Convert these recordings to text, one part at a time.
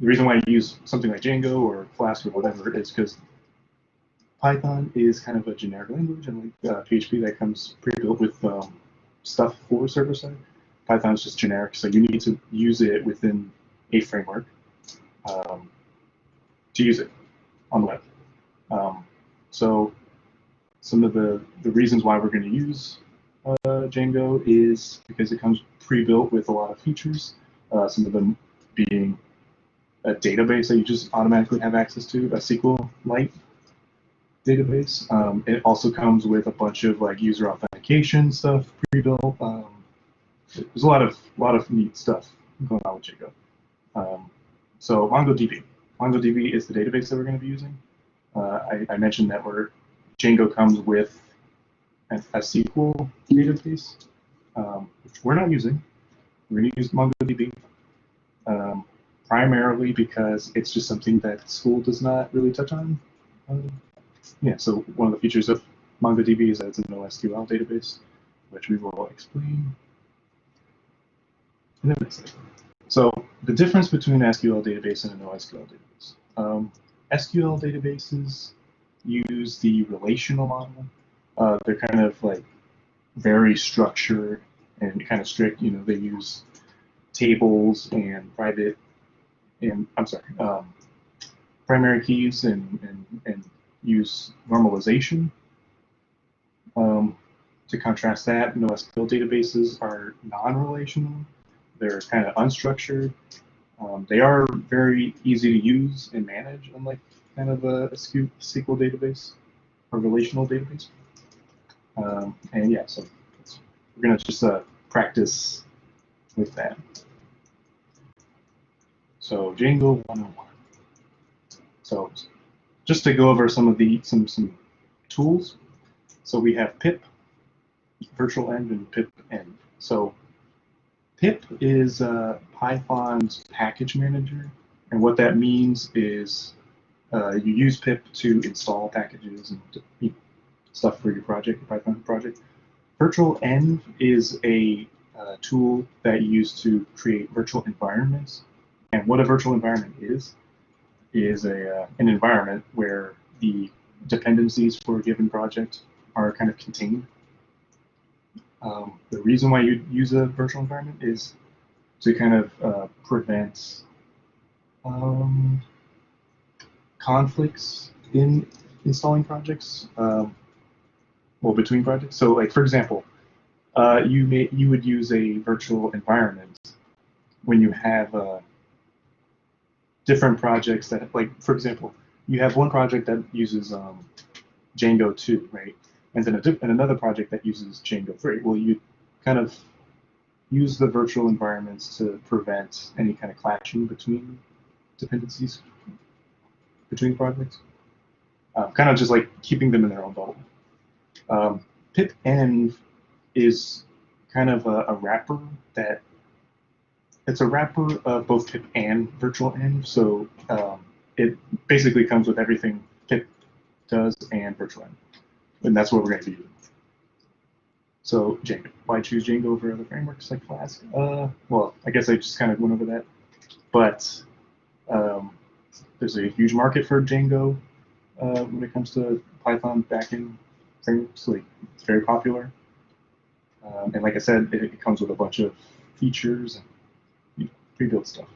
the reason why you use something like Django or Flask or whatever is because Python is kind of a generic language, and like PHP that comes pre-built with stuff for server side. Python is just generic, so you need to use it within a framework to use it on the web. So some of the reasons why we're going to use Django is because it comes pre-built with a lot of features, some of them being a database that you just automatically have access to, a SQL-like database. It also comes with a bunch of like user authentication stuff pre-built. There's a lot of neat stuff going on with Django. So MongoDB is the database that we're going to be using. I mentioned that Django comes with a SQL database, which we're not using. We're going to use MongoDB primarily because it's just something that school does not really touch on. Yeah, so one of the features of MongoDB is that it's a NoSQL database, which we will explain in a minute. So the difference between an SQL database and a NoSQL database. SQL databases use the relational model. They're kind of like very structured and kind of strict. You know, they use tables and primary keys and use normalization. To contrast that, NoSQL databases are non-relational. They're kind of unstructured. They are very easy to use and manage, unlike kind of a SQL database or relational database. And yeah, so we're going to just practice with that. So Django 101. So just to go over some some tools. So we have Pip Virtual Engine and Pip Env. So Pip is Python's package manager, and what that means is you use Pip to install packages and stuff for your project, your Python project. Virtual Env is a tool that you use to create virtual environments. And what a virtual environment is an environment where the dependencies for a given project are kind of contained. The reason why you use a virtual environment is to kind of prevent conflicts in installing projects, well, between projects. So, like for example, you would use a virtual environment when you have different projects that, like for example, you have one project that uses Django 2, right? And then another project that uses Django 3. Well, you kind of use the virtual environments to prevent any kind of clashing between dependencies between projects. Kind of just like keeping them in their own bubble. Pip Env is kind of a wrapper that it's a wrapper of both Pip and Virtual Env. So it basically comes with everything Pip does and Virtual Env. And that's what we're going to be using. So Django. Why choose Django over other frameworks like Flask? Well, I guess I just kind of went over that. But there's a huge market for Django when it comes to Python backend frameworks. Like, it's very popular. And like I said, it comes with a bunch of features and pre-built stuff.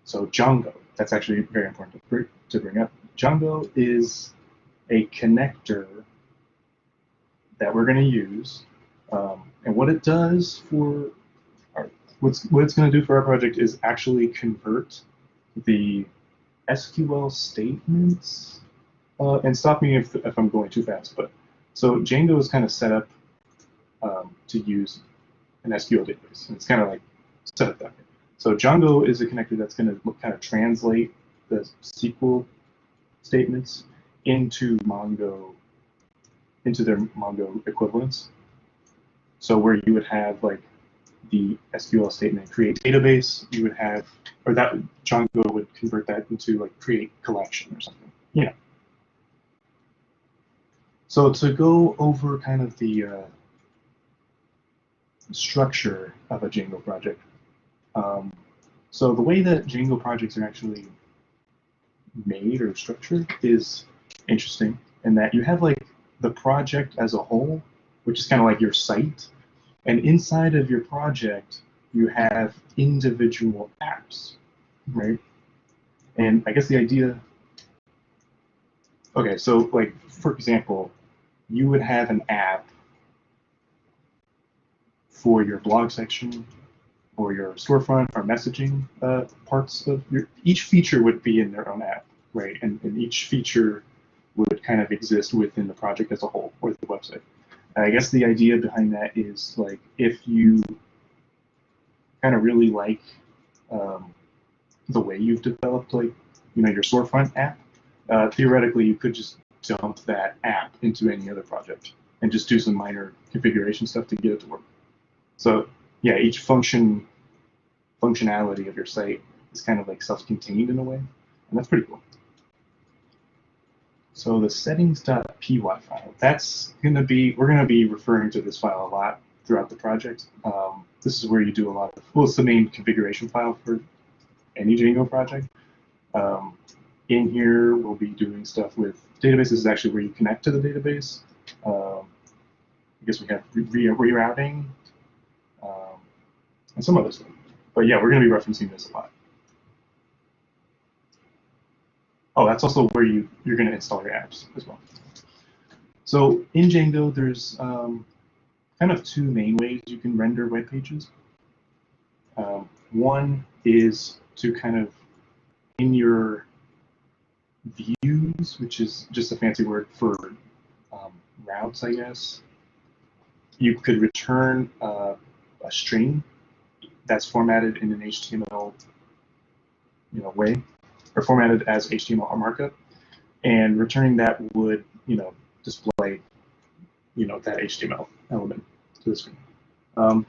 So Django, that's actually very important to bring up. Django is a connector that we're going to use, and what it does for what it's going to do for our project is actually convert the SQL statements. And stop me if I'm going too fast. But so Django is kind of set up to use an SQL database, and it's kind of like set up that way. So Django is a connector that's going to kind of translate the SQL statements into their Mongo equivalents. So where you would have like the SQL statement create database, you would have, or that Django would convert that into like create collection or something. Yeah. So to go over kind of the structure of a Django project, So the way that Django projects are actually made or structured is interesting in that you have like the project as a whole, which is kind of like your site, and inside of your project you have individual apps, right? And I guess the idea, okay, so like for example, you would have an app for your blog section or your storefront or messaging parts of your, each feature would be in their own app, right? And each feature would kind of exist within the project as a whole or the website. And I guess the idea behind that is like if you kind of really like the way you've developed like your storefront app, theoretically you could just dump that app into any other project and just do some minor configuration stuff to get it to work. So yeah, each functionality of your site is kind of like self-contained in a way, and that's pretty cool. So the settings.py file, that's gonna be, we're gonna be referring to this file a lot throughout the project. This is where you do a lot of, well, it's the main configuration file for any Django project. In here, we'll be doing stuff with databases. This is actually where you connect to the database. I guess we have rerouting and some other stuff. But yeah, we're going to be referencing this a lot. Oh, that's also where you're going to install your apps as well. So in Django, there's kind of two main ways you can render web pages. One is to kind of, in your views, which is just a fancy word for routes, I guess, you could return a string that's formatted in an HTML way, or formatted as HTML markup, and returning that would display that HTML element to the screen.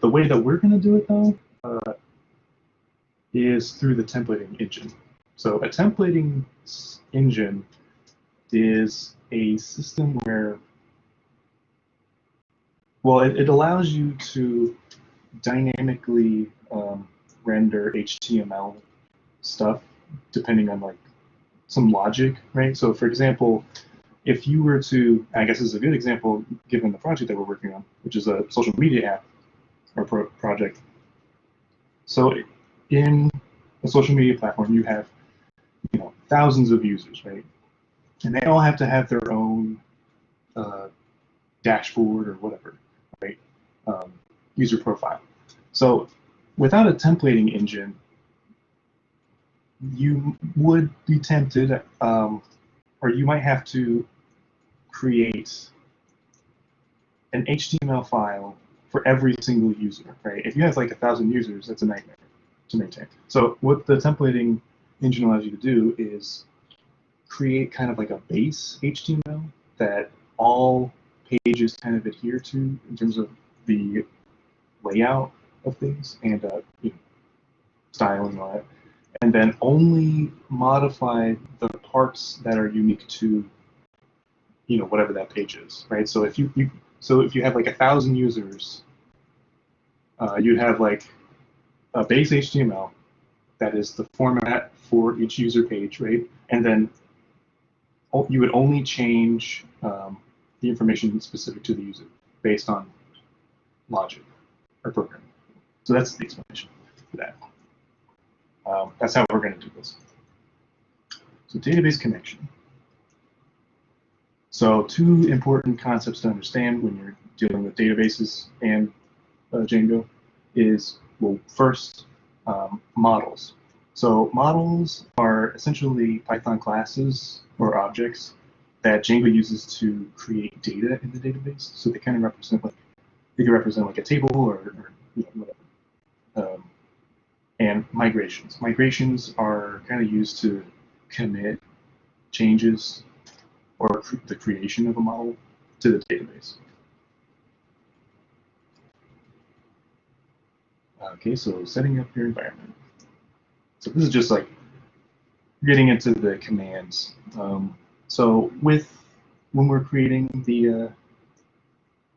The way that we're going to do it though is through the templating engine. So a templating engine is a system where, well, it allows you to dynamically render HTML stuff depending on like some logic, right? So for example, if you were to, I guess this is a good example given the project that we're working on, which is a social media app or project. So in a social media platform, you have thousands of users, right? And they all have to have their own dashboard or whatever, right? User profile. So without a templating engine, you would be tempted, or you might have to create an HTML file for every single user, right? If you have like 1,000 users, that's a nightmare to maintain. So what the templating engine allows you to do is create kind of like a base HTML that all pages kind of adhere to in terms of the layout of things and styling and all that, and then only modify the parts that are unique to whatever that page is, right? So if you have like 1,000 users, you'd have like a base HTML that is the format for each user page, right? And then you would only change the information specific to the user based on logic or programming. So that's the explanation for that. That's how we're going to do this. So database connection. So two important concepts to understand when you're dealing with databases and Django is, well, first, models. So models are essentially Python classes or objects that Django uses to create data in the database. So they kind of represent like, they can represent like a table or whatever. And migrations. Migrations are kind of used to commit changes or the creation of a model to the database. Okay, so setting up your environment. So this is just like getting into the commands. So when we're creating the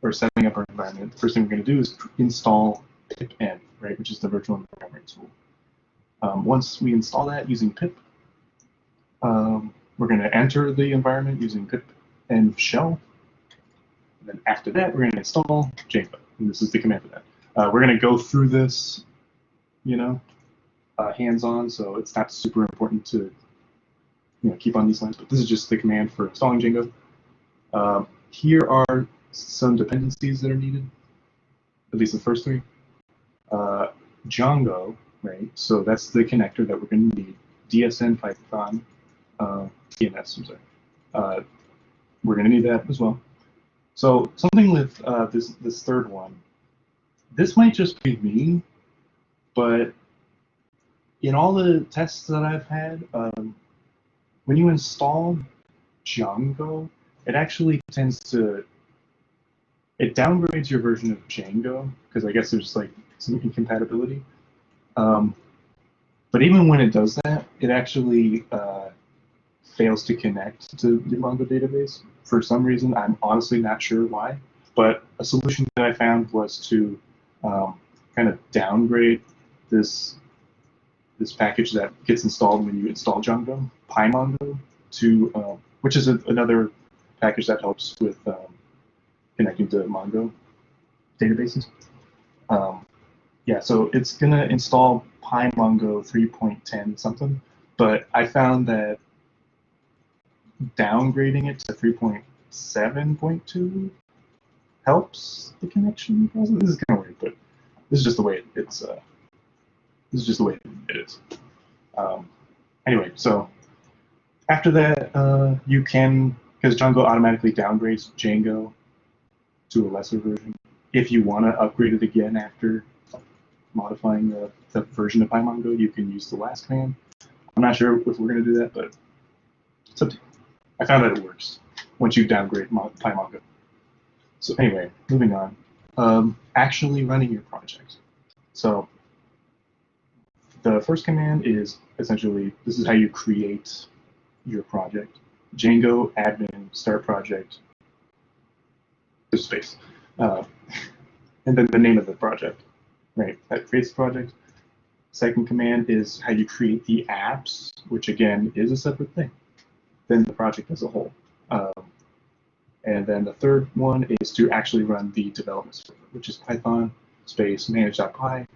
or setting up our environment, the first thing we're going to do is install pip, right, which is the virtual environment tool. Once we install that using pip, we're going to enter the environment using pip and shell. And then after that, we're going to install Django. And this is the command for that. We're going to go through this, hands-on, so it's not super important to keep on these lines. But this is just the command for installing Django. Here are some dependencies that are needed, at least the first three. Django, right? So that's the connector that we're going to need. DSN Python, TNS, I'm sorry. We're going to need that as well. So something with this third one, this might just be me, but in all the tests that I've had, when you install Django, it actually tends to, it downgrades your version of Django, because I guess there's like some incompatibility. But even when it does that, it actually fails to connect to the Mongo database for some reason. I'm honestly not sure why, but a solution that I found was to kind of downgrade this package that gets installed when you install Django, PyMongo, to which is another package that helps with connecting to Mongo databases. Yeah, so it's gonna install PyMongo 3.10 something, but I found that downgrading it to 3.7.2 helps the connection process. This is kind of weird, but this is just the way it is. Anyway, so after that, you can, because Django automatically downgrades Django to a lesser version. If you want to upgrade it again after modifying the version of PyMongo, you can use the last command. I'm not sure if we're going to do that, but it's up to you. I found that it works once you downgrade PyMongo. So anyway, moving on. Actually running your project. So the first command is essentially, this is how you create your project. Django admin start project space. And then the name of the project, right? That creates the project. Second command is how you create the apps, which again is a separate thing than the project as a whole. And then the third one is to actually run the development server, which is Python space manage.py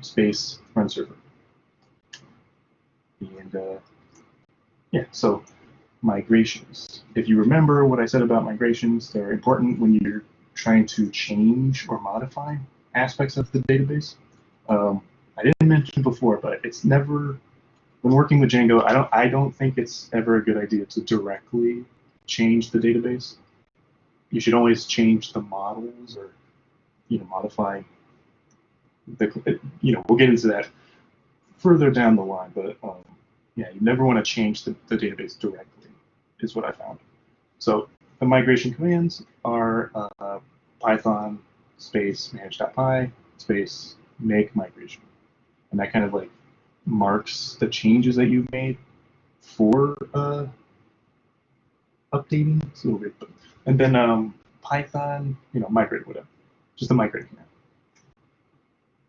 space run server. And yeah, so migrations. If you remember what I said about migrations, they're important when you're trying to change or modify aspects of the database. I didn't mention before, but it's never, when working with Django, I don't think it's ever a good idea to directly change the database. You should always change the models or modify the, we'll get into that further down the line, but yeah, you never want to change the database directly, is what I found. So the migration commands are Python space manage.py space make migration. And that kind of like marks the changes that you've made for updating. It's a little weird, but, and then Python, migrate, whatever, just the migrate command.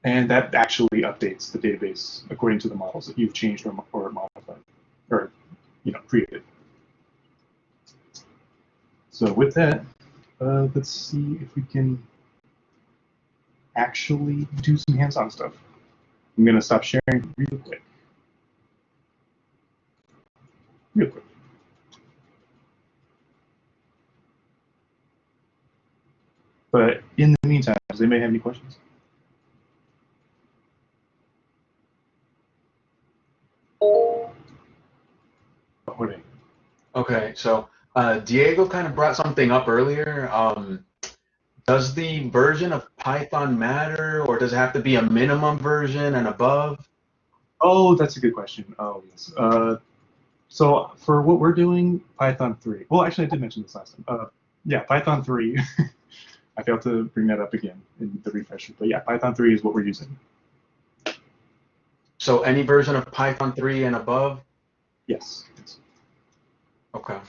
And that actually updates the database according to the models that you've changed or modified or created. So with that, let's see if we can actually do some hands-on stuff. I'm going to stop sharing real quick. Real quick. But in the meantime, does anybody have any questions? Okay, so Diego kind of brought something up earlier. Does the version of Python matter, or does it have to be a minimum version and above? Oh, that's a good question. Oh, yes. So for what we're doing, Python 3. Well, actually, I did mention this last time. Yeah, Python 3. I failed to bring that up again in the refresher. But yeah, Python 3 is what we're using. So any version of Python 3 and above? Yes. Okay.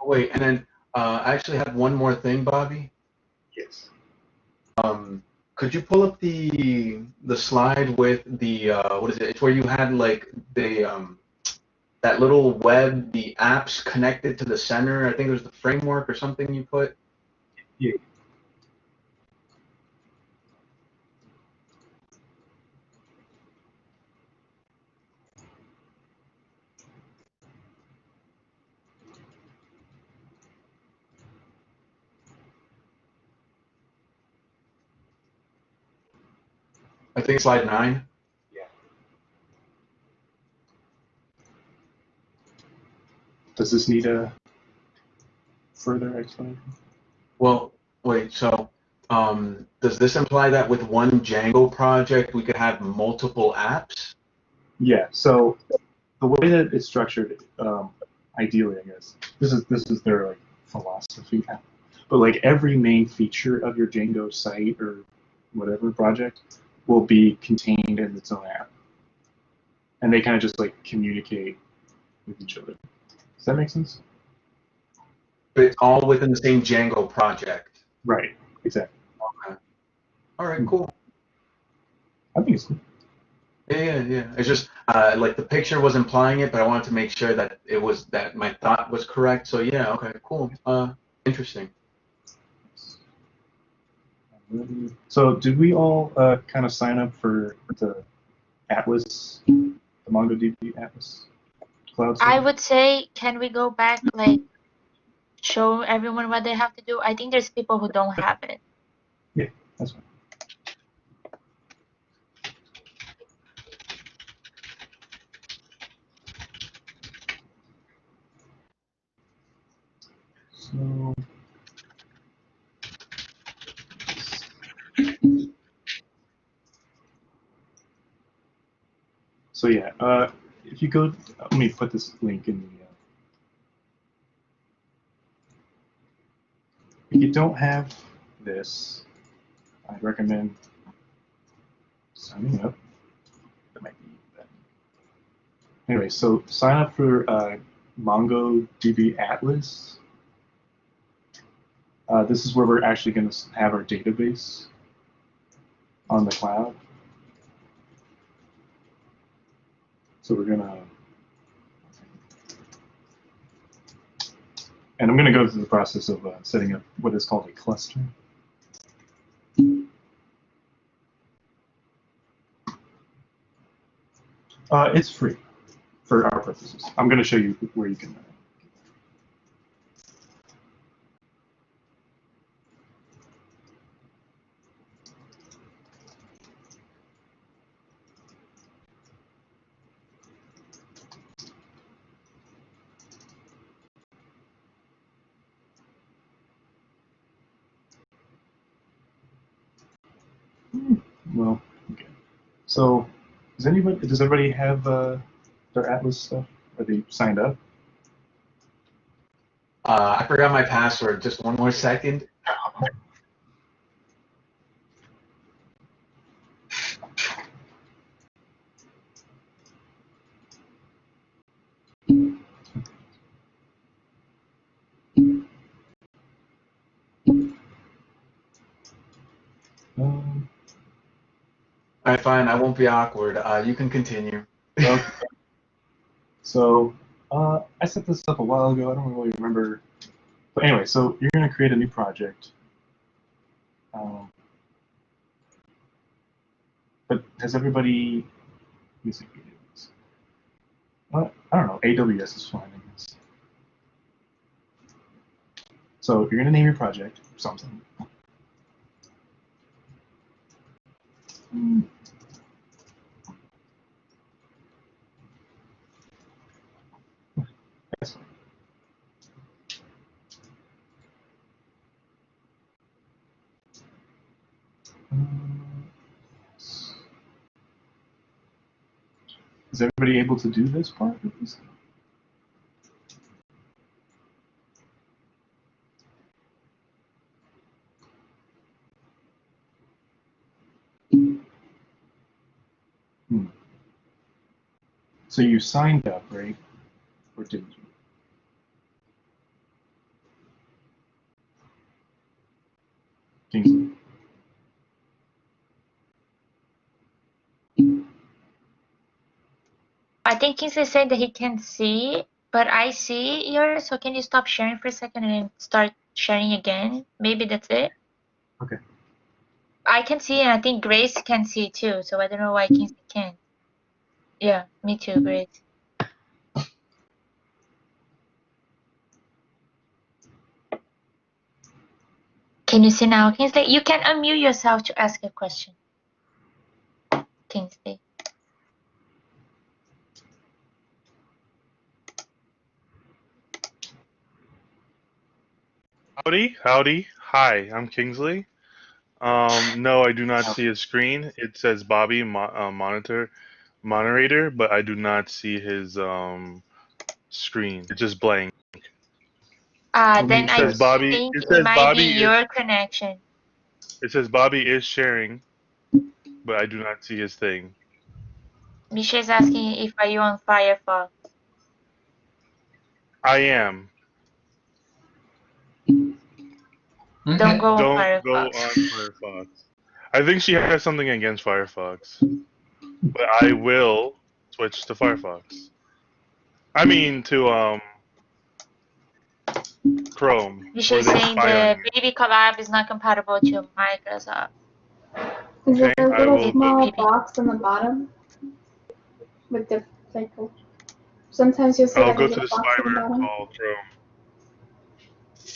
Wait, and then I actually have one more thing, Bobby. Yes. Could you pull up the slide with the what is it? It's where you had like the that little web, the apps connected to the center. I think it was the framework or something you put. Yeah. I think slide 9. Yeah. Does this need a further explanation? Well, wait. So does this imply that with one Django project we could have multiple apps? Yeah. So the way that it's structured, ideally, I guess this is their like philosophy. But like every main feature of your Django site or whatever project will be contained in its own app, and they kind of just like communicate with each other. Does that make sense? But it's all within the same Django project. Right. Exactly. Okay. All right. Cool. I think it's cool. Yeah. It's just like the picture was implying it, but I wanted to make sure that it was that my thought was correct. So yeah, okay, cool. Interesting. So did we all kind of sign up for the Atlas, the MongoDB Atlas cloud I service? would say, can we go back, like, show everyone what they have to do? I think there's people who don't have it. Yeah, that's fine. So, yeah, if you go, let me put this link in the. If you don't have this, I'd recommend signing up. That might be that. Anyway, so sign up for MongoDB Atlas. This is where we're actually going to have our database on the cloud. So we're going to, and I'm going to go through the process of setting up what is called a cluster. It's free for our purposes. I'm going to show you where you can. Well, okay. So, does everybody have their Atlas stuff? Are they signed up? I forgot my password. Just one more second. Um, All right, fine. I won't be awkward. You can continue. okay. So, I set this up a while ago. I don't really remember. But anyway, so you're going to create a new project. Um, but has everybody? Let me see. Well, I don't know. AWS is fine, I guess. So you're going to name your project something. That's fine. Is everybody able to do this part? So you signed up, right? Or didn't you? Kingsley. I think Kingsley said that he can see, but I see yours. So can you stop sharing for a second and then start sharing again? Maybe that's it. Okay. I can see, and I think Grace can see too. So I don't know why Kingsley can't. Yeah, me too, Grace. Can you see now, Kingsley? You can unmute yourself to ask a question. Kingsley. Howdy. Hi, I'm Kingsley. No, I do not see his screen. It says Bobby moderator, but I do not see his screen. It's just blank. Then I says Bobby. think It it says might be Bobby is. your connection. It says Bobby is sharing, but I do not see his thing. Misha is asking if are you on Firefox. I am. Don't go on Don't go Firefox. on Firefox. I think she has something against Firefox, but I will switch to Firefox. I mean to Chrome. Misha Or is they saying spy on the you. baby collab is not compatible to Microsoft. Is there Okay, a I little will. small Baby. box on the bottom with the like? Sometimes you'll see I'll like a go to little the box at the spyware bottom. called Chrome.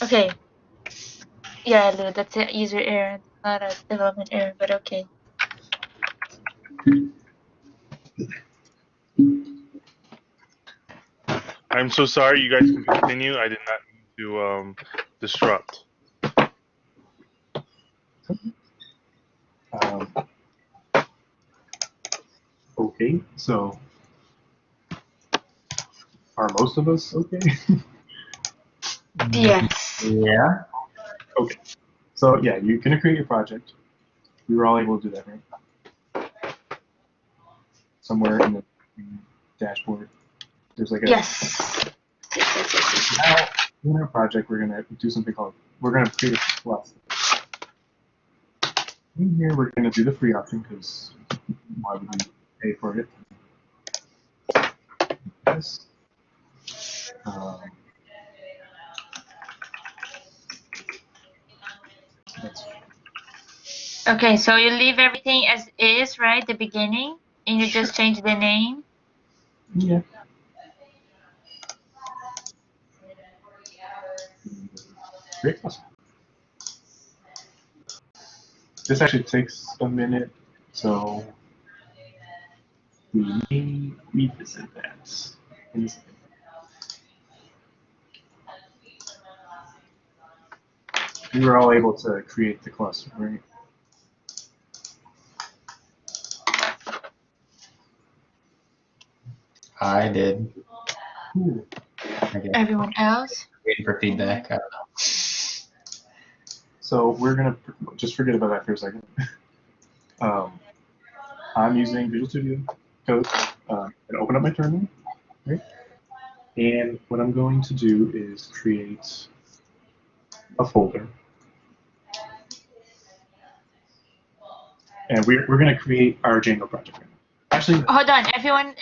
Okay. Yeah, Lou, that's a user error, not a development error, but okay. I'm so sorry. You guys can continue. I did not mean to disrupt. Okay, so are most of us okay? Yes. Yeah. Okay. So yeah, you can create your project. We were all able to do that, right? Somewhere in the dashboard, there's like a. Yes. Now, in our project, we're gonna do something called, we're gonna create a plus. In here, we're gonna do the free option because why would we pay for it? This. That's Okay, so you leave everything as is, right? The beginning, and you just change the name. yeah. Great. This actually takes a minute, so we may revisit that in a second. We were all able to create the cluster, right? I did. Cool. Okay. Everyone else? Waiting for feedback. I don't know. So we're gonna just forget about that for a second. I'm using Visual Studio Code and open up my terminal, right? And what I'm going to do is create a folder. And we're going to create our Django project right now. Actually, Hold on, everyone.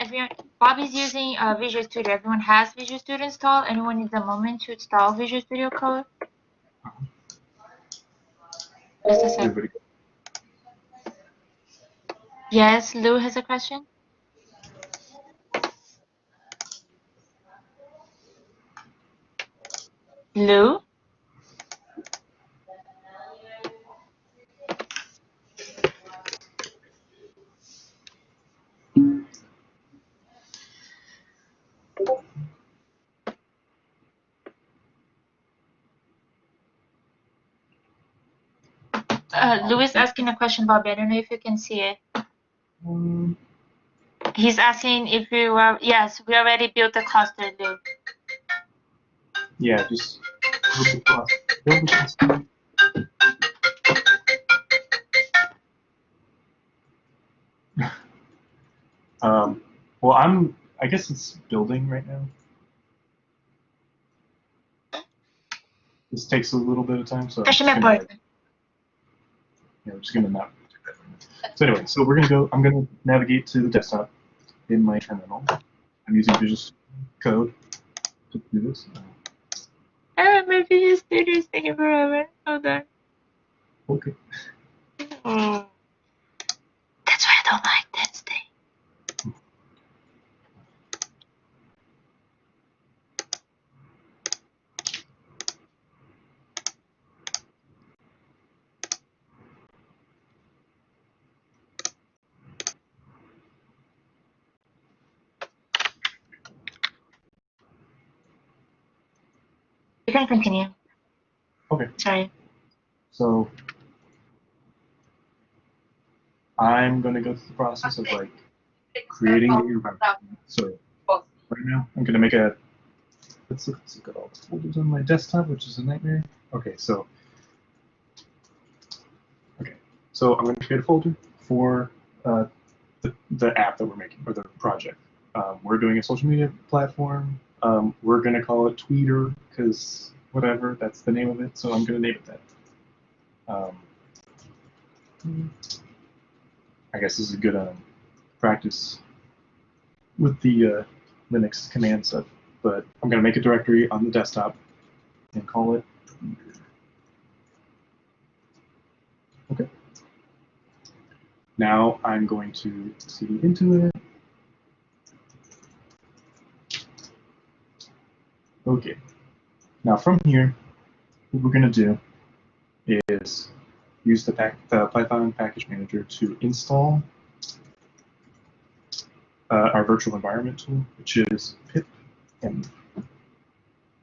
Bobby's using Visual Studio. Everyone has Visual Studio installed. Anyone needs a moment to install Visual Studio Code? Just a second. everybody. Yes, Lou has a question. Lou? Lou is asking a question, Bobby. I don't know if you can see it. He's asking if you are. Yes, we already built a cluster, Lou. Yeah, just build the cluster. Well, I guess it's building right now. This takes a little bit of time, so I'm just Fecha minha gonna, porta. we're just gonna not do that right now. So anyway, so we're gonna go. I'm gonna navigate to the desktop in my terminal. I'm using Visual Code to do this. My Visual Studio is taking forever. Hold on. Okay. Oh. That's why I don't like this thing. You can continue. Okay. Sorry. So I'm gonna go through the process of like creating the environment. So right now I'm gonna make a. Let's look at all the folders on my desktop, which is a nightmare. Okay, so I'm going to create a folder for the app that we're making, or the project. We're doing a social media platform. We're going to call it Tweeter, because whatever, that's the name of it, so I'm going to name it that. I guess this is a good practice with the Linux command stuff, but I'm going to make a directory on the desktop and call it Tweeter. Okay. Now I'm going to cd into it. Okay. Now from here, what we're going to do is use the Python package manager to install our virtual environment tool, which is pip. And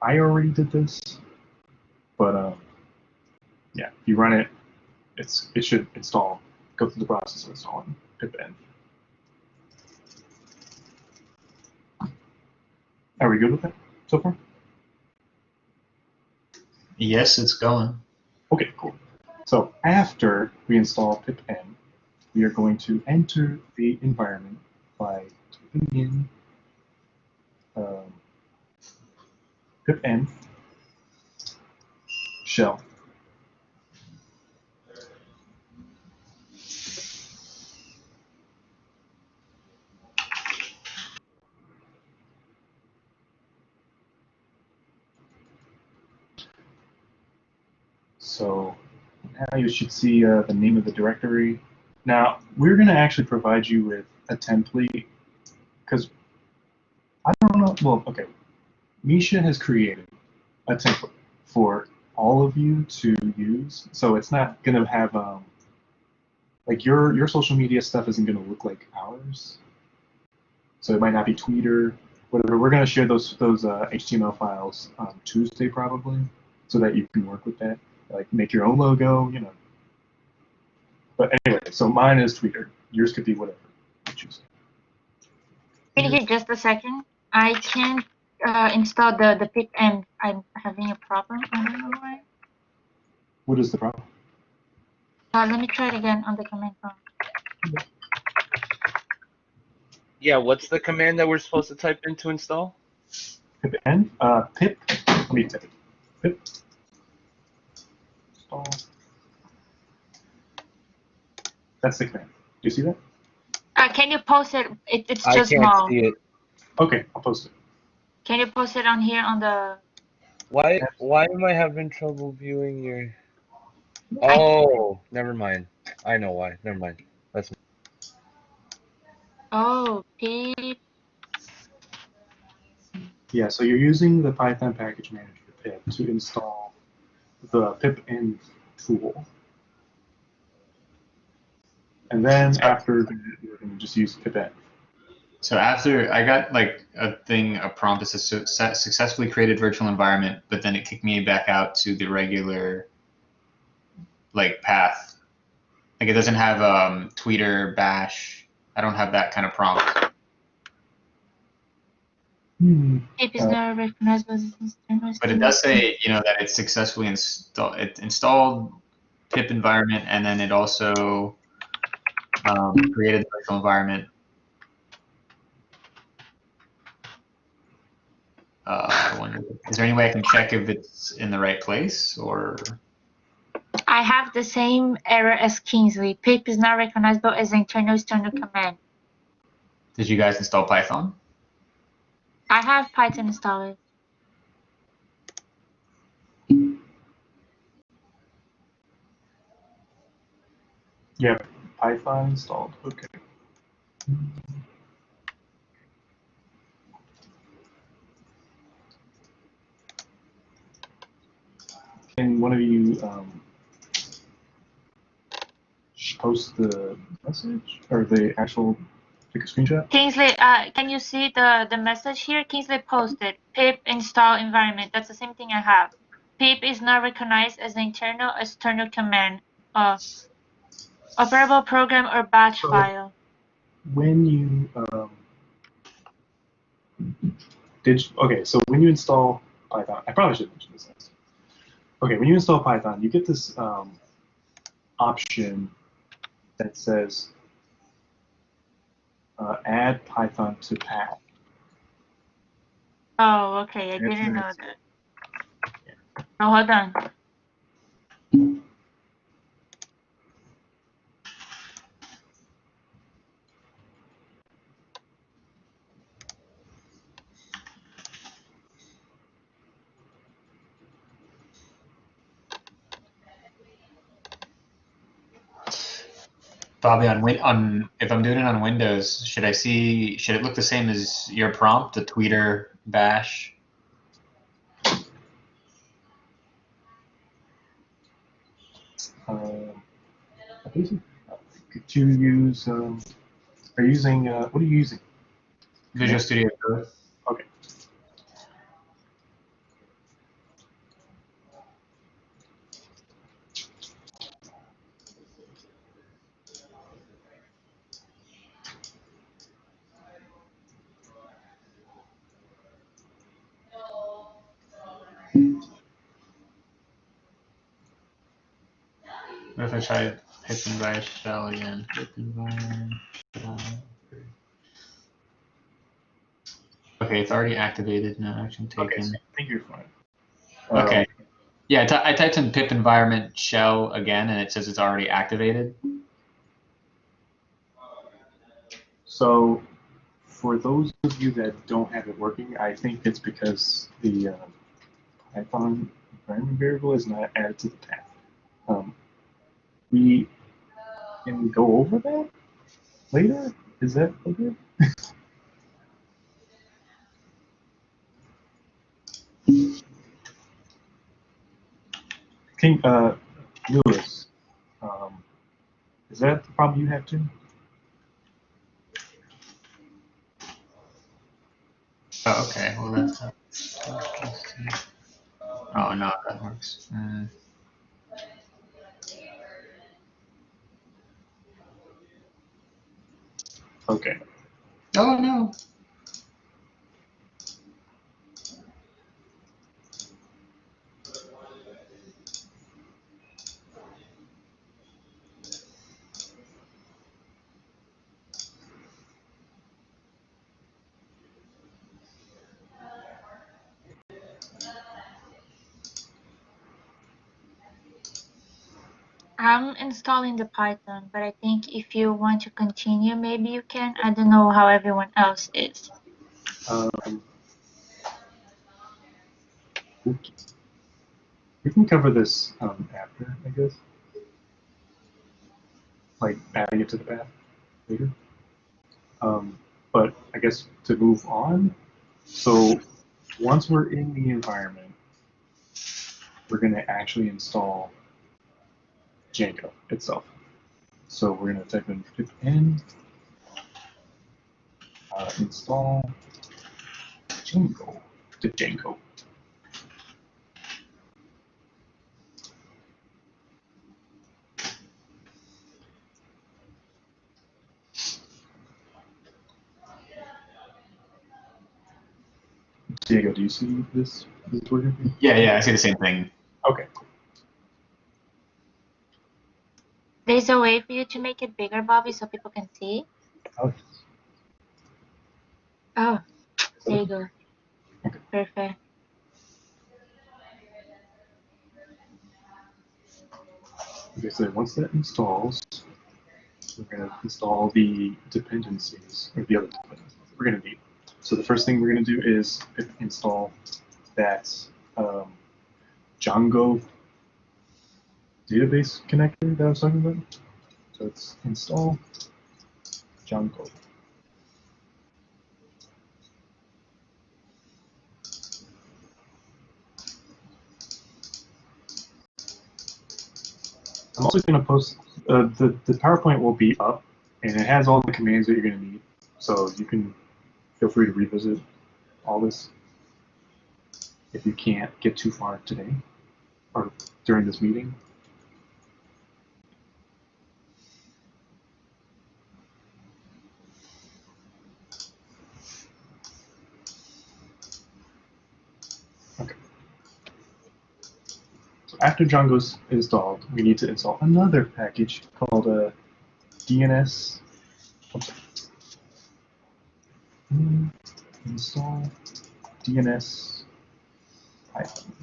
I already did this, but yeah, if you run it, it should install. Go through the process of installing pipenv. Are we good with that so far? Yes, it's going. Okay, cool. So after we install pipenv, we are going to enter the environment by typing in pipenv shell. So now you should see the name of the directory. Now, we're going to actually provide you with a template, because I don't know, well, okay, Misha has created a template for all of you to use, so it's not going to have, like your social media stuff isn't going to look like ours, so it might not be Twitter, whatever. We're going to share those HTML files on Tuesday probably, so that you can work with that. Like make your own logo, you know. But anyway, so mine is Twitter. Yours could be whatever you choose. Can you give just a second? I can't install the pipenv. I'm having a problem. I don't know why. What is the problem? Let me try it again on the command prompt. Yeah, what's the command that we're supposed to type in to install? Pipenv. Pip. Let me type it. Pip. Install. That's the command. Do you see that? Can you post it? It's I just can't small. see it. Okay, I'll post it. Can you post it on here on the? Why am I having trouble viewing your? Oh, never mind. I know why. Never mind. That's Oh, Pip. Yeah, so you're using the Python package manager pip to install the pipenv tool. And then after that, you're going to just use pipenv. So after I got like a prompt that says successfully created virtual environment, but then it kicked me back out to the regular like path. Like it doesn't have tweeter bash. I don't have that kind of prompt. Pip is not recognized as a system. But it does say, that it successfully installed pip environment, and then it also created the virtual environment. I wonder, is there any way I can check if it's in the right place, or? I have the same error as Kingsley. Pip is not recognizable as an internal external command. Did you guys install Python? I have Python installed. Yeah, Python installed. Okay. Can one of you post the message or the actual, take a screenshot? Kingsley, can you see the message here? Kingsley posted pip install environment. That's the same thing I have. Pip is not recognized as an internal external command. Operable program or batch So file. when you so when you install Python, I probably should mention this next. Okay, when you install Python, you get this option that says add Python to path. Oh, okay. I didn't know that. Oh, hold on. Bobby, on if I'm doing it on Windows, should it look the same as your prompt, the tweeter bash? Could you use? Are you using? What are you using? Visual Studio Code. Okay. What if I try pip environment shell again? Pip environment shell. Okay, it's already activated. No action taken. Okay, so I think you're fine. Okay. Yeah, I typed in pip environment shell again, and it says it's already activated. So for those of you that don't have it working, I think it's because the Python environment variable is not added to the path. We can go over that later. Is that okay? King, Lewis, is that the problem you have too? Oh, okay. Well, that's. Oh no, that works. Okay. Oh no. I'm installing the Python, but I think if you want to continue, maybe you can. I don't know how everyone else is. We can cover this after, I guess. Like adding it to the path later. But I guess to move on, so once we're in the environment, we're going to actually install Django itself. So we're going to type in pip install Django to Django. Diego, do you see this working? Yeah, I see the same thing. Okay. There's a way for you to make it bigger, Bobby, so people can see. Oh. Oh, there you go. Okay. Perfect. Okay, so once that installs, we're going to install the dependencies, or the other dependencies we're going to need. So the first thing we're going to do is install that Django database connector that I was talking about. So it's install Django. I'm also going to post, the PowerPoint will be up, and it has all the commands that you're going to need. So you can feel free to revisit all this if you can't get too far today or during this meeting. Okay. So after Django's installed, we need to install another package called DNS. Install DNS Python.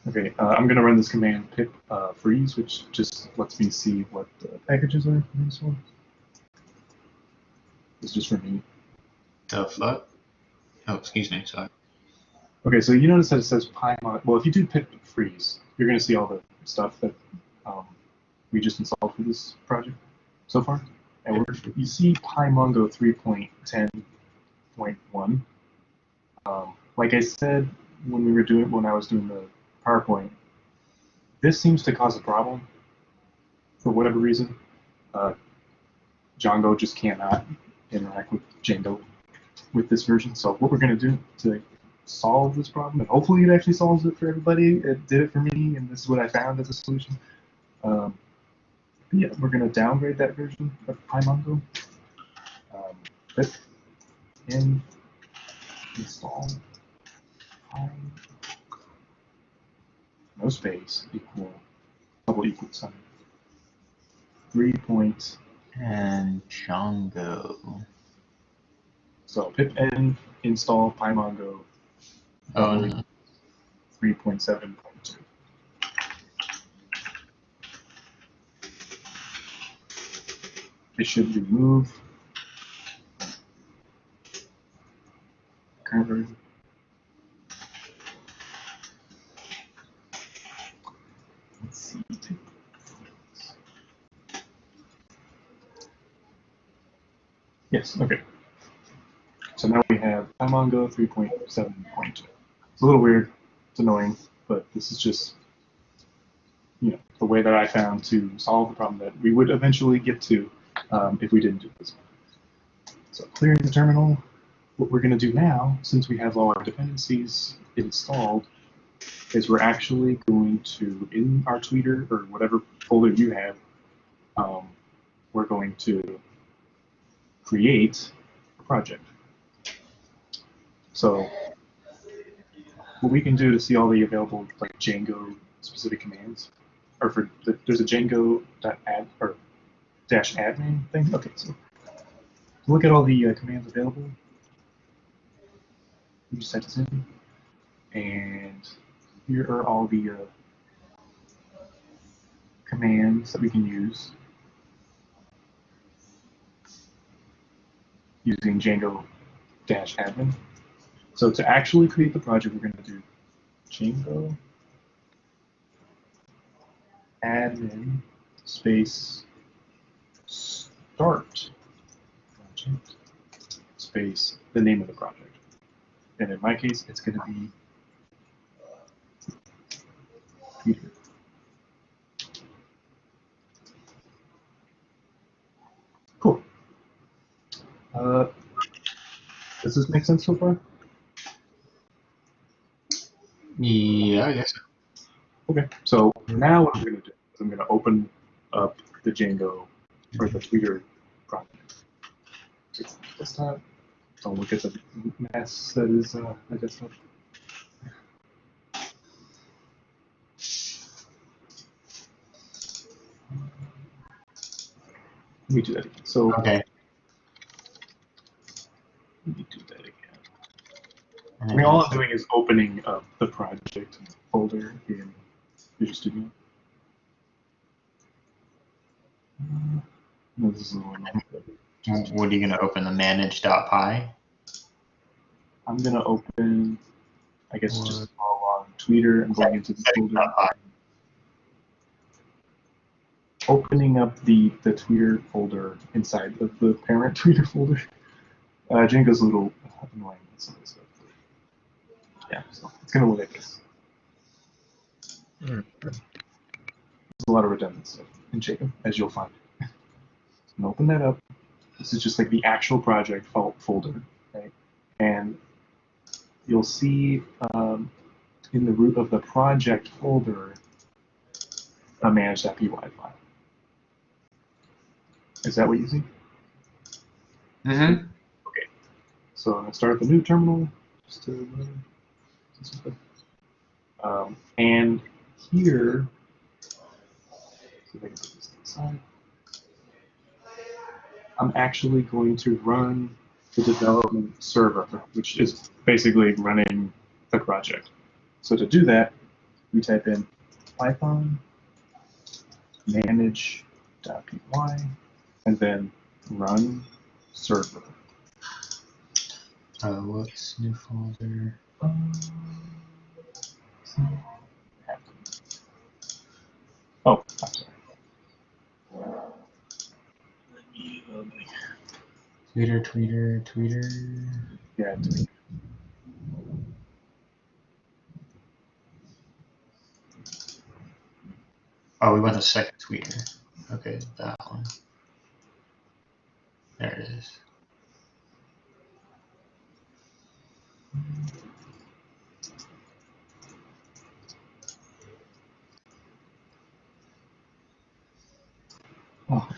Okay, I'm going to run this command pip freeze, which just lets me see what the packages are in this one. It's just for me. The fuck? Oh, excuse me, sorry. Okay, so you notice that it says PyMon. Well, if you do pip freeze, you're going to see all the stuff that we just installed for this project so far. And you see PyMongo 3.10.1. Like I said when I was doing the PowerPoint, this seems to cause a problem for whatever reason. Django just cannot interact with Django with this version. So what we're going to do to solve this problem, and hopefully it actually solves it for everybody. It did it for me, and this is what I found as a solution. Yeah, we're going to downgrade that version of PyMongo. Pip in install Py, no space, equal, double equal sign, 3. And Django. So pip n install PyMongo Oh, no. 3.7.2. It should remove current version. Let's see. Yes, okay. So now we have PyMongo 3.7.2. It's a little weird, it's annoying, but this is just the way that I found to solve the problem that we would eventually get to if we didn't do this. So clearing the terminal, what we're going to do now, since we have all our dependencies installed, is we're actually going to, in our tweeter or whatever folder you have, we're going to create a project. So what we can do to see all the available like Django specific commands, or there's a Django.add or -admin thing. Okay, so look at all the commands available. You just type this in, and here are all the commands that we can use using Django-admin. So to actually create the project, we're going to do Django admin space start project space the name of the project. And in my case, it's going to be Peter. Cool. Does this make sense so far? Yeah, I guess so. Okay, so now what I'm going to do is I'm going to open up the Django or the Twitter project. It's desktop. Don't look at the mess that is a desktop. me do that again. So Okay. let me do that again. And I then mean, all I'm doing is opening up the project folder in Visual Studio. No, this is a little annoying, but what are you going to open? The manage.py? I'm going to open, I guess, Or- just follow along Tweeter and going into the folder. Settings.py. Opening up the Tweeter folder inside of the parent Tweeter folder. Django's a little annoying with some of this stuff. But yeah, so it's going to look like this. There's a lot of redundant stuff in Django, as you'll find. And open that up. This is just like the actual project folder, right? And you'll see in the root of the project folder a manage.py file. Is that what you see? Mm-hmm. Okay. So I'm going to start the new terminal. Just to, and here, see if I can put this to the side. I'm actually going to run the development server, which is basically running the project. So to do that, we type in Python manage.py and then run server. Whoops, new folder. Oh, I'm sorry. Tweeter. Yeah, delete. Oh, we want the second tweeter. Okay, that one. There it is. Oh.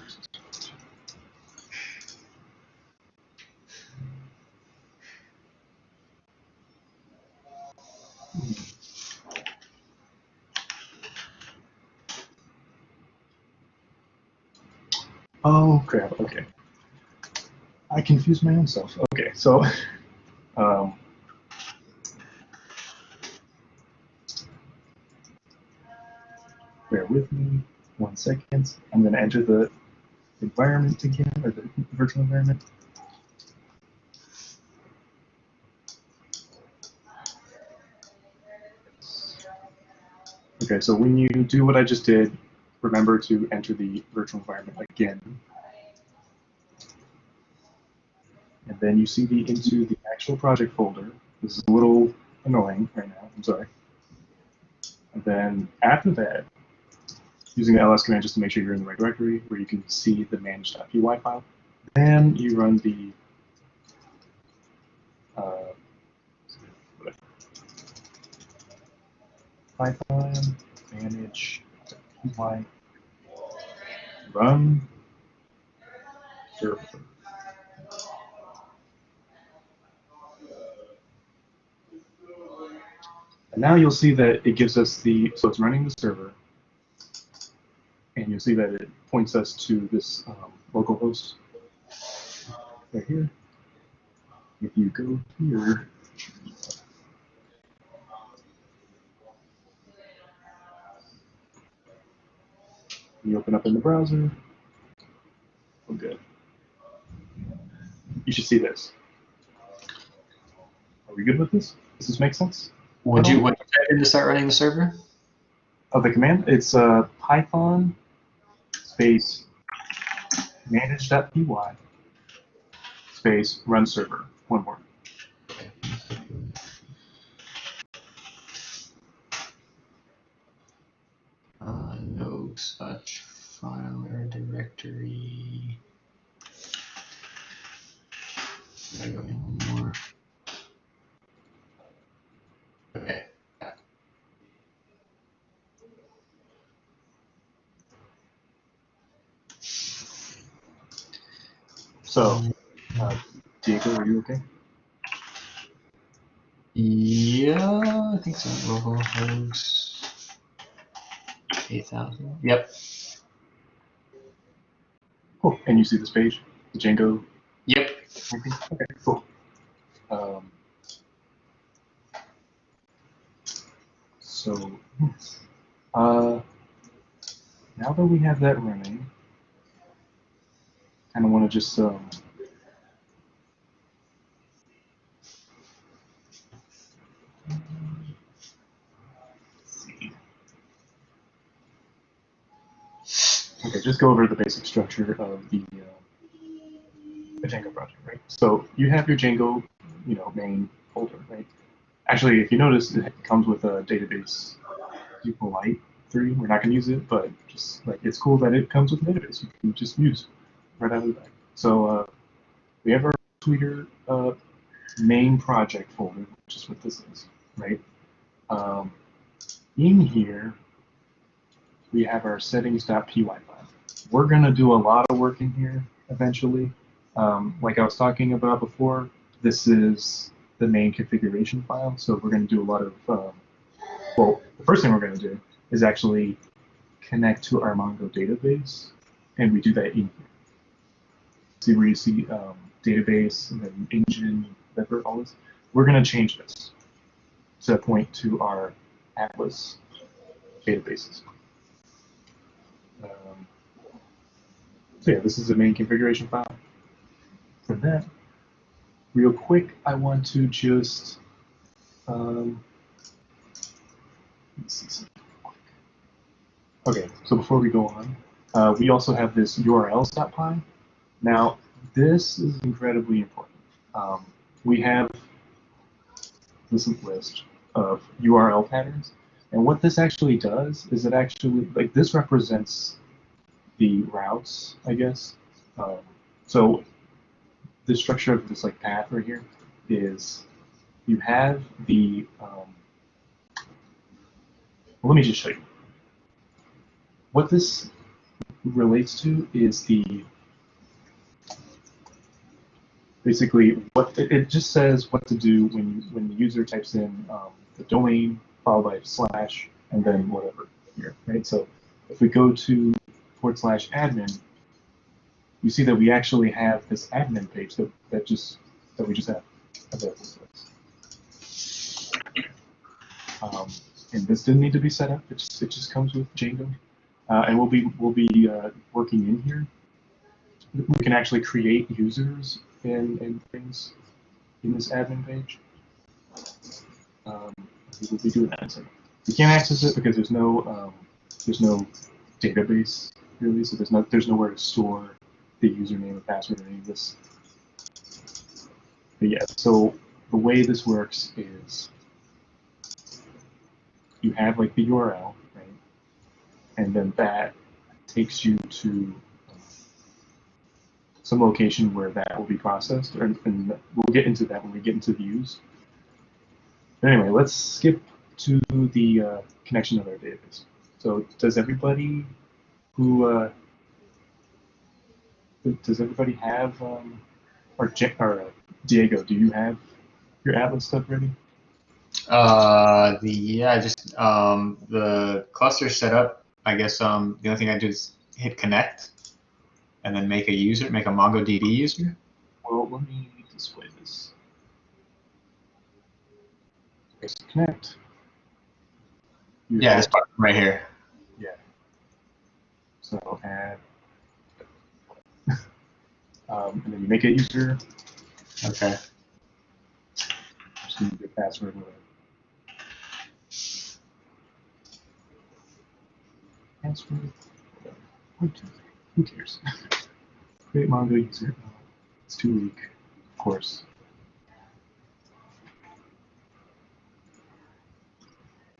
Oh crap, okay. I confused my own self. Okay, so bear with me 1 second. I'm going to enter the environment again, or the virtual environment. Okay, so when you do what I just did, remember to enter the virtual environment again. And then you CD into the actual project folder. This is a little annoying right now, I'm sorry. And then after that, using the ls command just to make sure you're in the right directory where you can see the manage.py file, then you run the Python manage.py run server. And now you'll see that it gives us so it's running the server, and you'll see that it points us to this localhost right here. If you go here, you open up in the browser, oh good. You should see this. Are we good with this? Does this make sense? What you type in to start running the server? Oh, the command? It's Python space manage.py space run server. One word. No such file or directory. Gotta go in one more. Okay. So, Diego, are you okay? Yeah, I think so. Localhost 8000. Yep. Cool. And you see this page, the Django. Yep. Okay, cool. So, now that we have that running, kind of want to just okay, just go over the basic structure of the Django project, right? So you have your Django, main folder, right? Actually, if you notice, it comes with a database SQLite 3. We're not going to use it, but just like it's cool that it comes with a database. You can just use right out of the bag. So we have our Twitter main project folder, which is what this is, right? In here, we have our settings.py file. We're going to do a lot of work in here eventually. Like I was talking about before, this is the main configuration file. So we're going to do a lot of, well, the first thing we're going to do is actually connect to our Mongo database, and we do that in here. See where you see database and then engine, whatever, all this. We're going to change this to point to our Atlas databases. So yeah, this is the main configuration file. For that, real quick, I want to just let's see something quick. Okay, so before we go on, we also have this urls.py. Now, this is incredibly important. We have this list of URL patterns, and what this actually does is it actually, like, this represents the routes, I guess. So the structure of this like path right here is you have the well, let me just show you. What this relates to is the basically what it just says what to do when the user types in the domain followed by slash and then whatever here, right? So if we go to /admin, you see that we actually have this admin page that we just have available to us. And this didn't need to be set up. It just comes with Django, and we'll be working in here. We can actually create users and things in this admin page. We'll be doing that in a second. We can't access it because there's no database really, so there's nowhere to store the username and password or any of this. But yeah, so the way this works is you have like the URL, right? And then that takes you to some location where that will be processed, and we'll get into that when we get into views. But anyway, let's skip to the connection of our database. So does everybody have or Diego, do you have your Atlas stuff ready? The cluster set up. I guess the only thing I do is hit connect, and then make a MongoDB user. Well, let me display this. Okay, so connect. Yeah, this part right here. Yeah. So add, and then you make a user. Okay. Just need your password. Password. 1, 2, 3. Who cares? Create Mongo user. It's too weak, of course.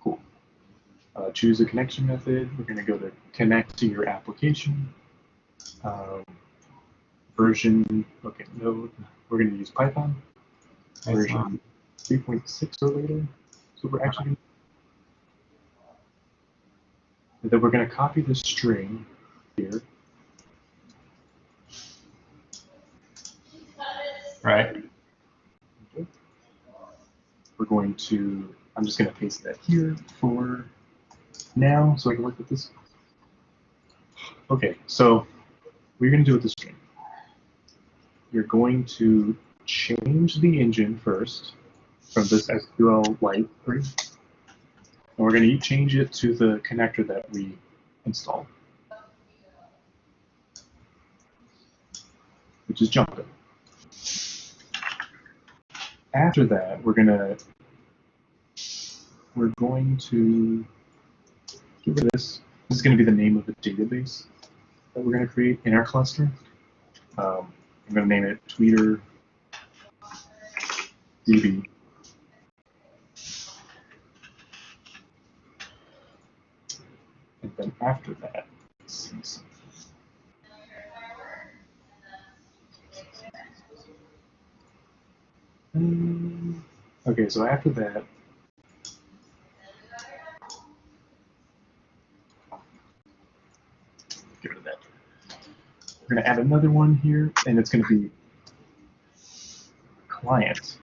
Cool. Choose a connection method. We're going to go to connect to your application. Version, okay, no, we're going to use Python. Version 3.6 or later. So we're actually going to, and then we're going to copy the string here. Right. Okay. We're going to, I'm just going to paste that here for now so I can work with this. Okay, so what you're going to do with the string, you're going to change the engine first from this SQLite tree, and we're going to change it to the connector that we installed, which is Django. After that, we're going to get rid of this. This is going to be the name of the database that we're going to create in our cluster. I'm going to name it Tweeter DB. And then after that, let's see something. Okay, so after that, get rid of that. We're going to add another one here, and it's going to be client.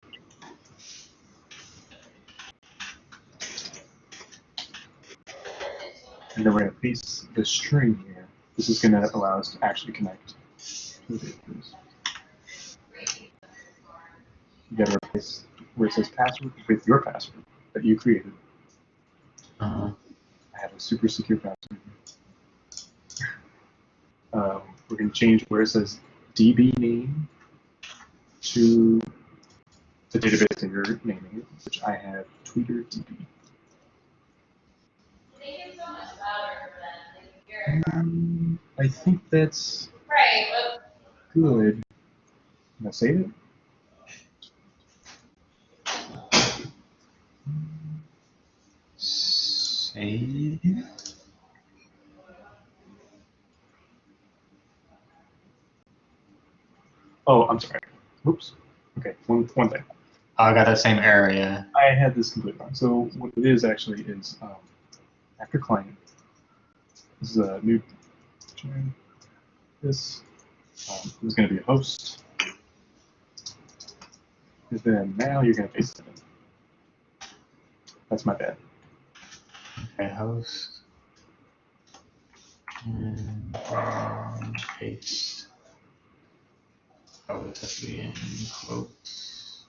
And then we're going to paste the string here. This is going to allow us to actually connect to the database. You got to replace where it says password with your password that you created. I have a super secure password. We're going to change where it says DB name to the database that you're naming it, which I have Tweeter DB. I think that's good. Can I save it? Save. Oh, I'm sorry. Oops. Okay, one thing. Oh, I got that same error, yeah. I had this completely wrong. So what it is actually is after client, this is a new join. This is going to be a host. And then now you're going to paste it in. That's my bad. Okay, host. And paste. Oh, it has to be in quotes.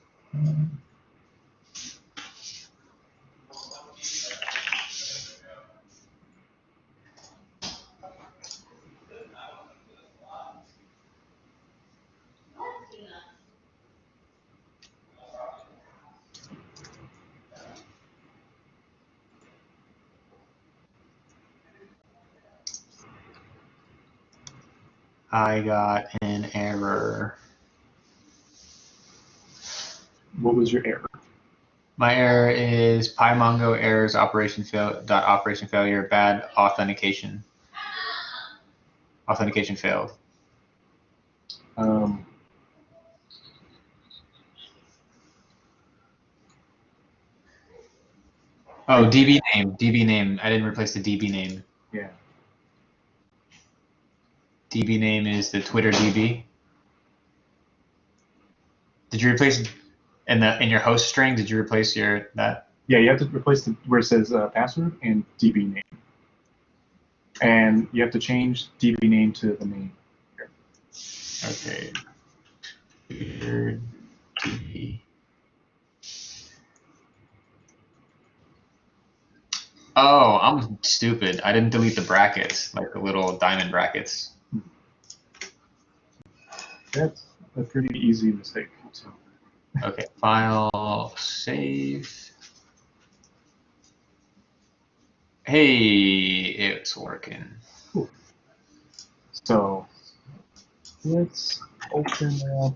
I got an error. What was your error? My error is pymongo errors operation failure bad authentication. Authentication failed. Oh, DB name. I didn't replace the DB name. Yeah. DB name is the Twitter DB. Did you replace in your host string? Did you replace that? Yeah, you have to replace where it says password and DB name, and you have to change DB name to the name here. Okay. Twitter DB. Oh, I'm stupid. I didn't delete the brackets, like the little diamond brackets. That's a pretty easy mistake. So. Okay, file, save. Hey, it's working. Cool. So let's open up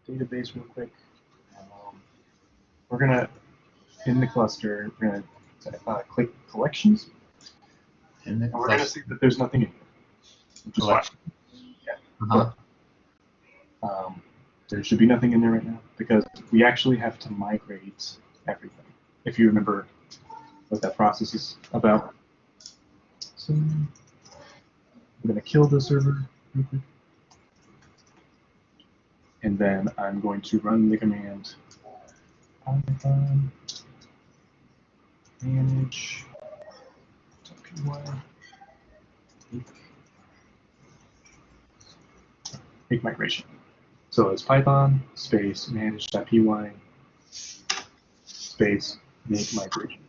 database real quick. We're gonna in the cluster. We're gonna click collections, and we're gonna see that there's nothing in here. Which is fine. Yeah. There should be nothing in there right now because we actually have to migrate everything. If you remember what that process is about. So I'm going to kill the server real quick. And then I'm going to run the command python manage .py. make migration. So it's Python space manage.py space make migration.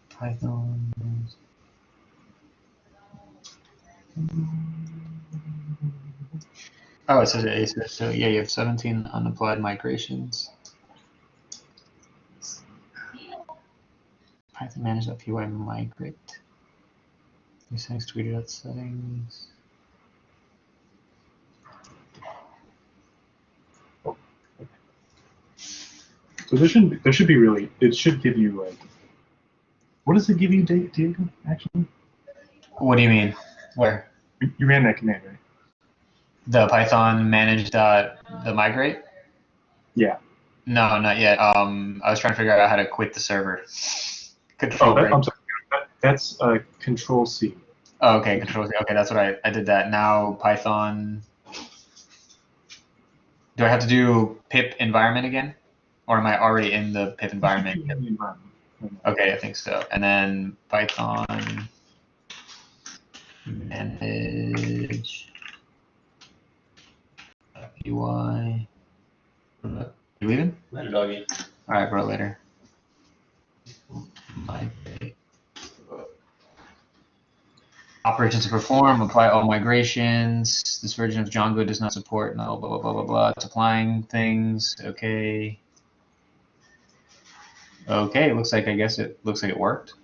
Python. Oh, it says so yeah, you have 17 unapplied migrations. Python manage.py migrate. These things tweeted out settings. So there should be really, it should give you like, what does it give you, Diego, actually? What do you mean? Where? You ran that command, right? The Python manage.the migrate? Yeah. No, not yet. I was trying to figure out how to quit the server. Control break. I'm sorry. That's Control C. Oh, okay, Control C. Okay, that's what I did that. Now Python. Do I have to do pip environment again? Or am I already in the pip environment? Okay, I think so. And then Python manage UI. You leaving? Later, doggy. All right, bro. Later. Migrate. Operations to perform. Apply all migrations. This version of Django does not support. No, blah blah blah blah blah. It's applying things. Okay. Okay. Looks like it looks like it worked.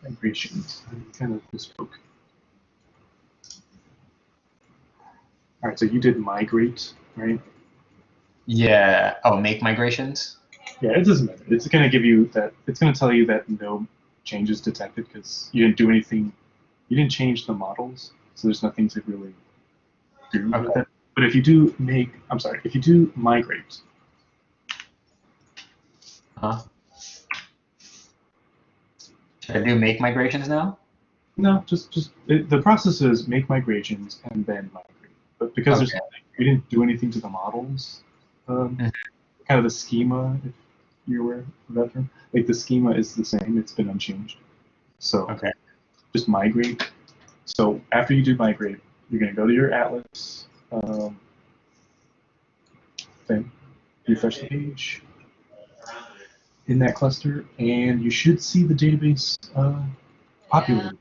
Migrations. I kind of misspoke. All right, so you did migrate, right? Yeah. Oh, make migrations. Yeah, it doesn't matter. It's going to give you that. It's going to tell you that no changes detected because you didn't do anything. You didn't change the models, so there's nothing to really do with it. But if you do if you do migrate. Huh? Should I do make migrations now? No, the process is make migrations and then migrate. But because we didn't do anything to the models, kind of the schema, if you're aware of that term, like the schema is the same. It's been unchanged. So just migrate. So after you do migrate, you're going to go to your Atlas thing, refresh the page in that cluster, and you should see the database populated.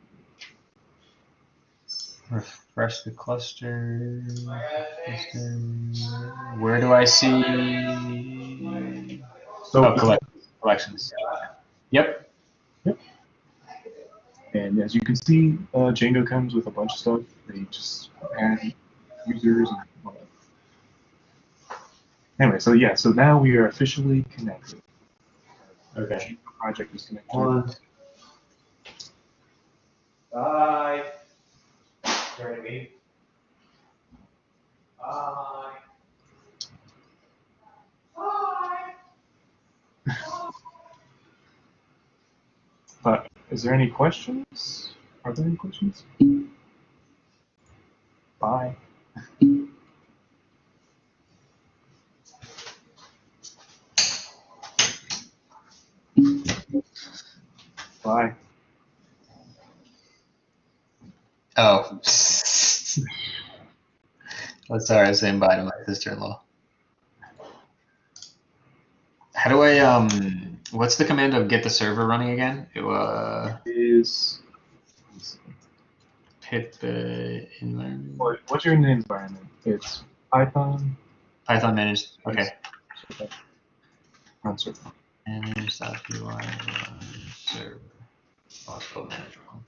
Refresh the cluster. Where do I see? So collections. Yep. And as you can see, Django comes with a bunch of stuff. They just add users and all that. Anyway, so now we are officially connected. Okay. The project is connected. Bye. Ready to leave? Bye. But is there any questions? Are there any questions? Bye. Bye. Oh. Oh, sorry, I was saying bye to my sister-in-law. How do I what's the command of get the server running again? It is pip environment. What's your environment? It's Python. Python managed. Okay. Run server. Manage.py run server. Oh, it's called manage wrong.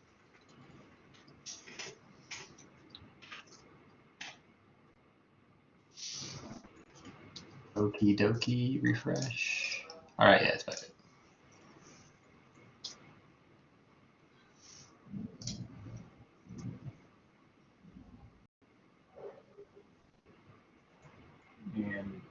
Okie dokie, refresh. All right, yeah, it's back. And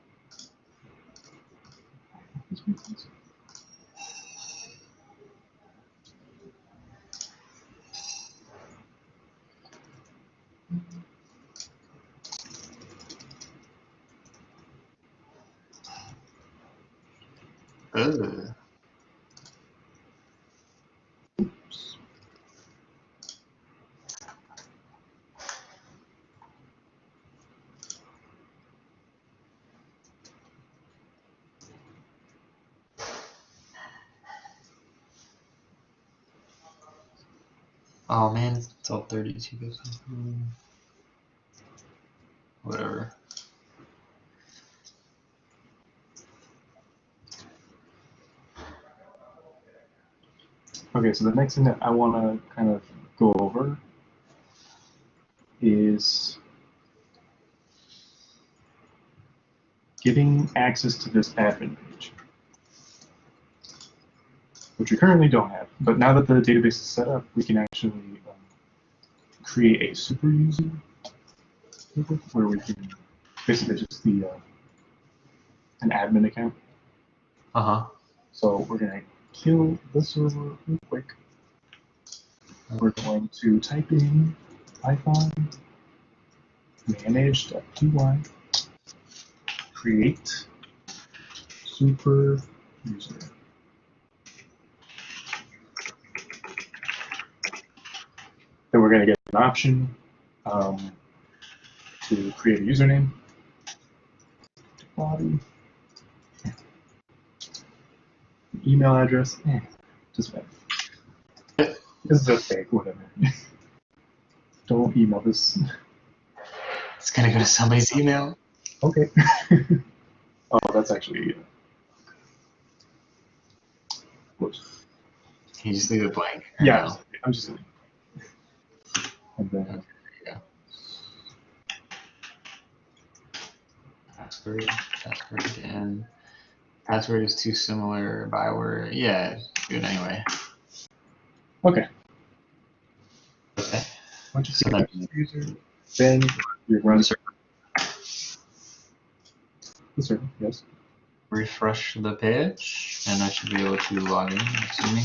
Ugh. Oh man, it's 12:32. Whatever. Okay, so the next thing that I want to kind of go over is getting access to this admin page, which we currently don't have. But now that the database is set up, we can actually create a super user where we can basically just be an admin account. So we're going to kill the server real quick. We're going to type in Python manage.py create super user. Then we're going to get an option to create a username. Body. Email address. Just better. This is okay, whatever. Don't email this. It's gonna go to somebody's email. Okay. Oh, that's actually. Whoops. Can you just leave it blank? Or Yeah, no? I'm just kidding. And then. Okay, there you go. Password again. Password is too similar. Byword. Yeah, good anyway. Okay. Okay. Once you So see that user, then you run the server. Yes. refresh the page, and I should be able to log in, assuming.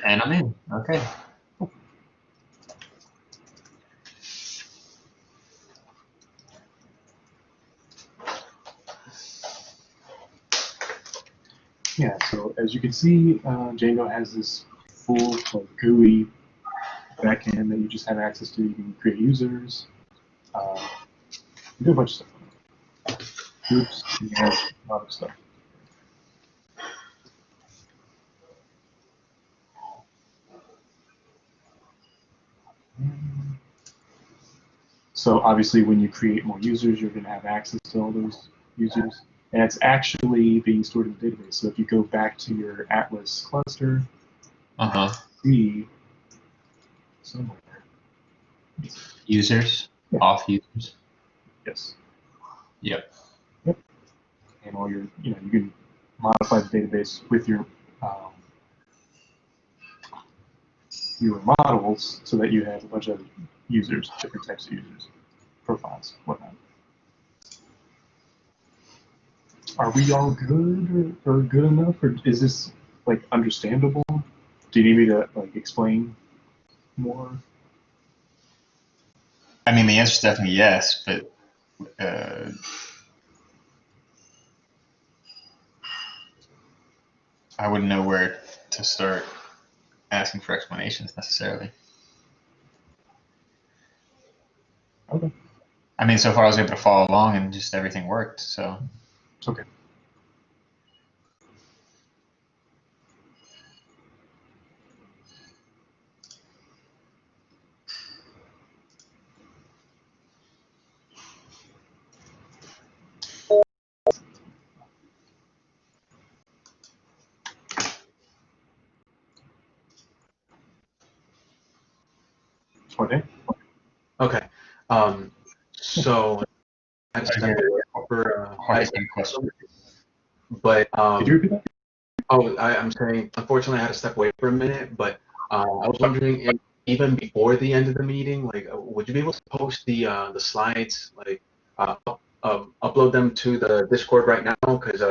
And I'm in. Okay. Yeah. So as you can see, Django has this full GUI backend that you just have access to. You can create users. You do a bunch of stuff. Groups. You have a lot of stuff. So obviously, when you create more users, you're going to have access to all those users, and it's actually being stored in the database. So if you go back to your Atlas cluster, see somewhere. Users. Yeah. Off users. Yes. Yep. Yep. And all your, you can modify the database with your models so that you have a bunch of users, different types of users, profiles, whatnot. Are we all good or good enough, or is this like understandable? Do you need me to like explain more? I mean, the answer is definitely yes, but I wouldn't know where to start asking for explanations necessarily. Okay. I mean, so far I was able to follow along and just everything worked, so. Okay. Okay. Okay. So I had to step away for Question. but Could you repeat that? I'm saying unfortunately I had to step away for a minute, but I was wondering if even before the end of the meeting, like would you be able to post the slides, like upload them to the Discord right now, because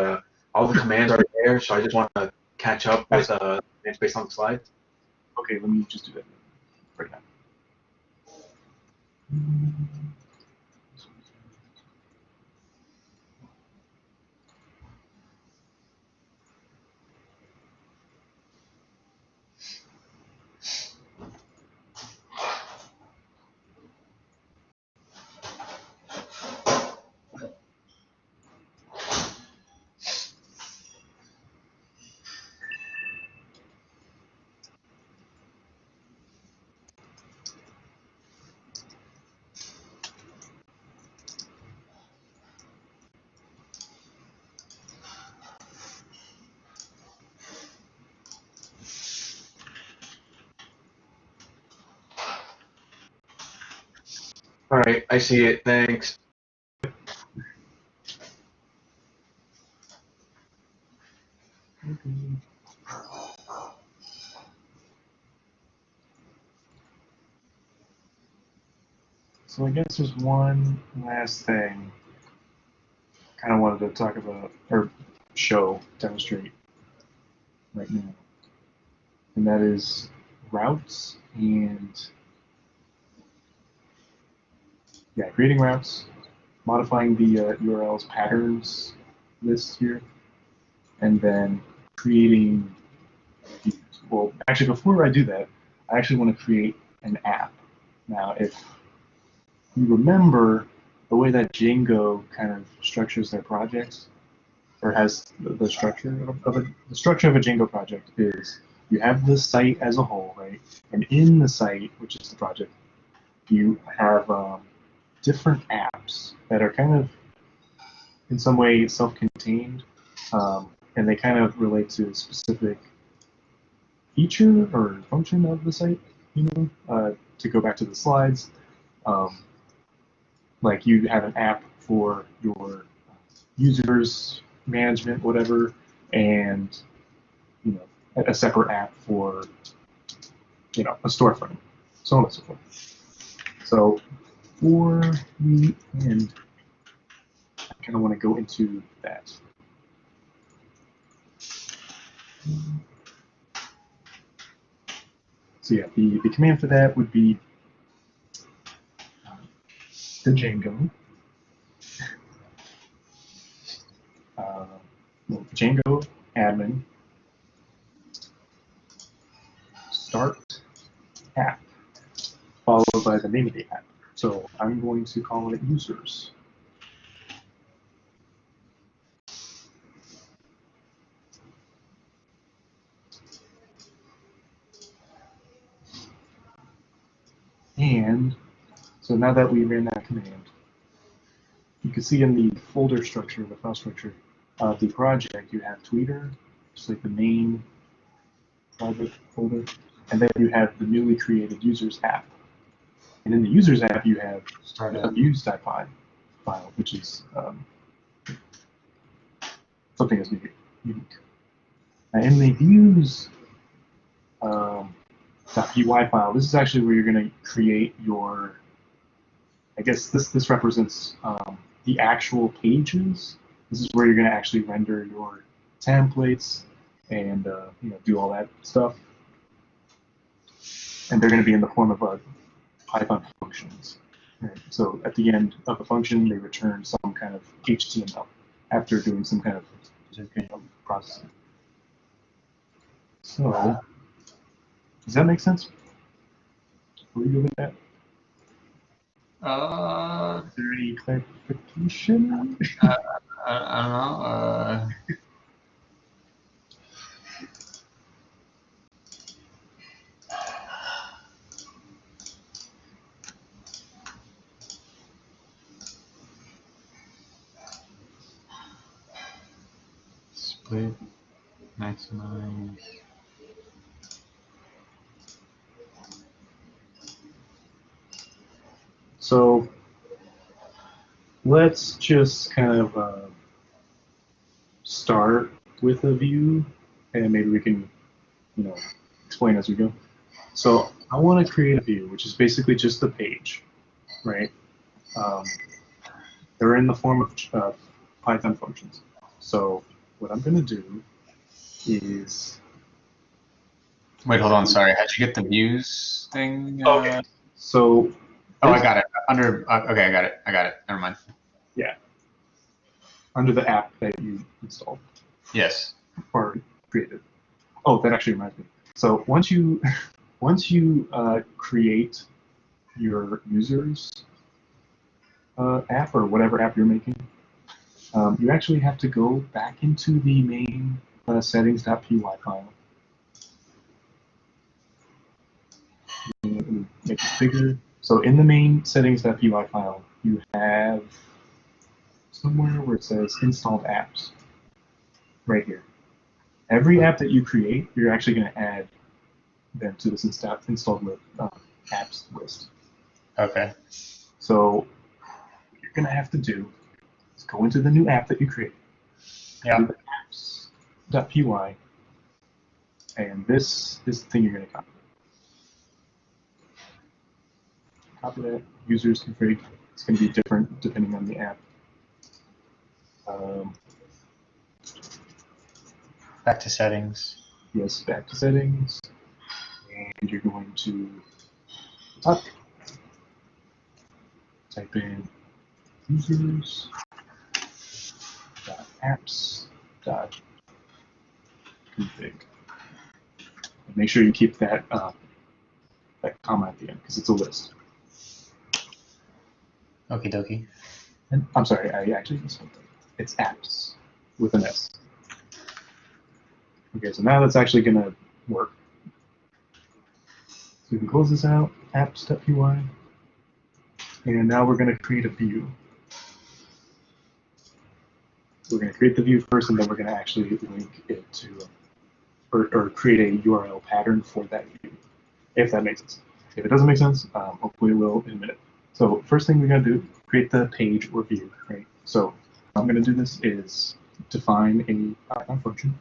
all the commands are there, so I just want to catch up with it's based on the slides. Okay, let me just do that right now. All right, I see it. Thanks. So I guess there's one last thing I kind of wanted to talk about, or demonstrate right now. And that is routes and, yeah, creating routes, modifying the URLs patterns list here, and then creating, well, actually before I do that, I actually want to create an app. Now, if you remember the way that Django kind of structures their projects, or has the structure of the structure of a Django project is you have the site as a whole, right? And in the site, which is the project, you have different apps that are kind of in some way self-contained, and they kind of relate to a specific feature or function of the site. To go back to the slides, like you have an app for your users management, whatever, and a separate app for a storefront, so on and so forth. So for the end, I kind of want to go into that. So yeah, the command for that would be the Django. Django admin start app, followed by the name of the app. So I'm going to call it users. And so now that we ran that command, you can see in the folder structure, the file structure of the project, you have Tweeter, just like the main project folder, and then you have the newly created users app. And in the users app, you have a views.py file, which is something that's unique. Now in the views .py file, this is actually where you're going to create your, I guess this represents the actual pages. This is where you're going to actually render your templates and do all that stuff. And they're going to be in the form of Python functions. Right? So at the end of the function, they return some kind of HTML after doing some kind of processing. So does that make sense? Are we good with that? Is there any clarification? I don't know. Split, maximize. So let's just kind of start with a view, and maybe we can, explain as we go. So I want to create a view, which is basically just a page, right? They're in the form of Python functions. So what I'm going to do is. Wait, hold on. Sorry. How'd you get the views thing? Okay. So. Oh, I got it. Okay, I got it. Never mind. Yeah. Under the app that you installed. Yes. Or created. Oh, that actually reminds me. So once you create your users app or whatever app you're making, you actually have to go back into the main settings.py file. Make it bigger. So in the main settings.py file, you have somewhere where it says installed apps, right here. Every app that you create, you're actually going to add them to this installed apps list. Okay. So what you're going to have to do is go into the new app that you created. Yeah. Do the apps.py, and this is the thing you're going to copy. Copy that, users config. It's going to be different depending on the app. Back to settings. Yes, back to settings, and you're going to top, type in users apps config. And make sure you keep that that comma at the end because it's a list. Okie dokie. And I'm sorry, I actually misspelled it. It's apps with an S. Okay, so now that's actually going to work. So we can close this out, apps.py, and now we're going to create a view. We're going to create the view first, and then we're going to actually link it to, or create a URL pattern for that view, if that makes sense. If it doesn't make sense, hopefully it will in a minute. So first thing we're going to do, create the page or view, right? So how I'm going to do this is define a Python function.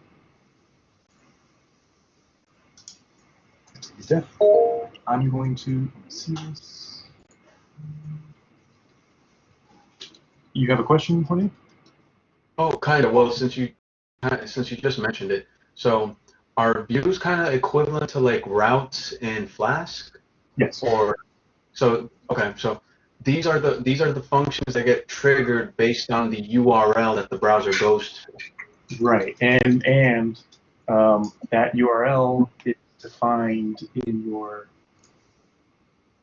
Def. I'm going to see this. You have a question for me? Oh, kind of. Well, since you just mentioned it, so are views kind of equivalent to like routes in Flask? Yes. Or so okay, so these are the functions that get triggered based on the URL that the browser goes to. Right, and that URL is defined in your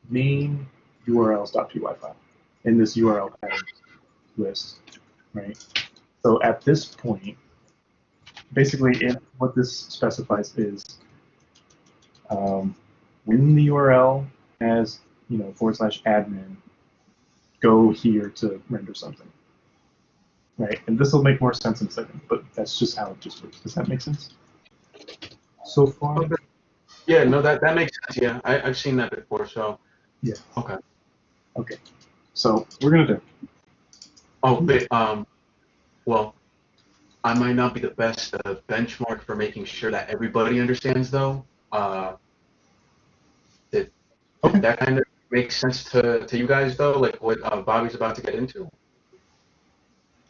main urls.py file in this URL pattern list, right? So at this point, basically, what this specifies is when the URL has /admin, go here to render something, right? And this will make more sense in a second, but that's just how it just works. Does that make sense so far? Okay. Yeah, no, that makes sense. Yeah, I've seen that before. So Yeah. Okay. Okay. So we're gonna do. Oh, but, well, I might not be the best benchmark for making sure that everybody understands, though. Did that kind of make sense to you guys, though? Like what Bobby's about to get into?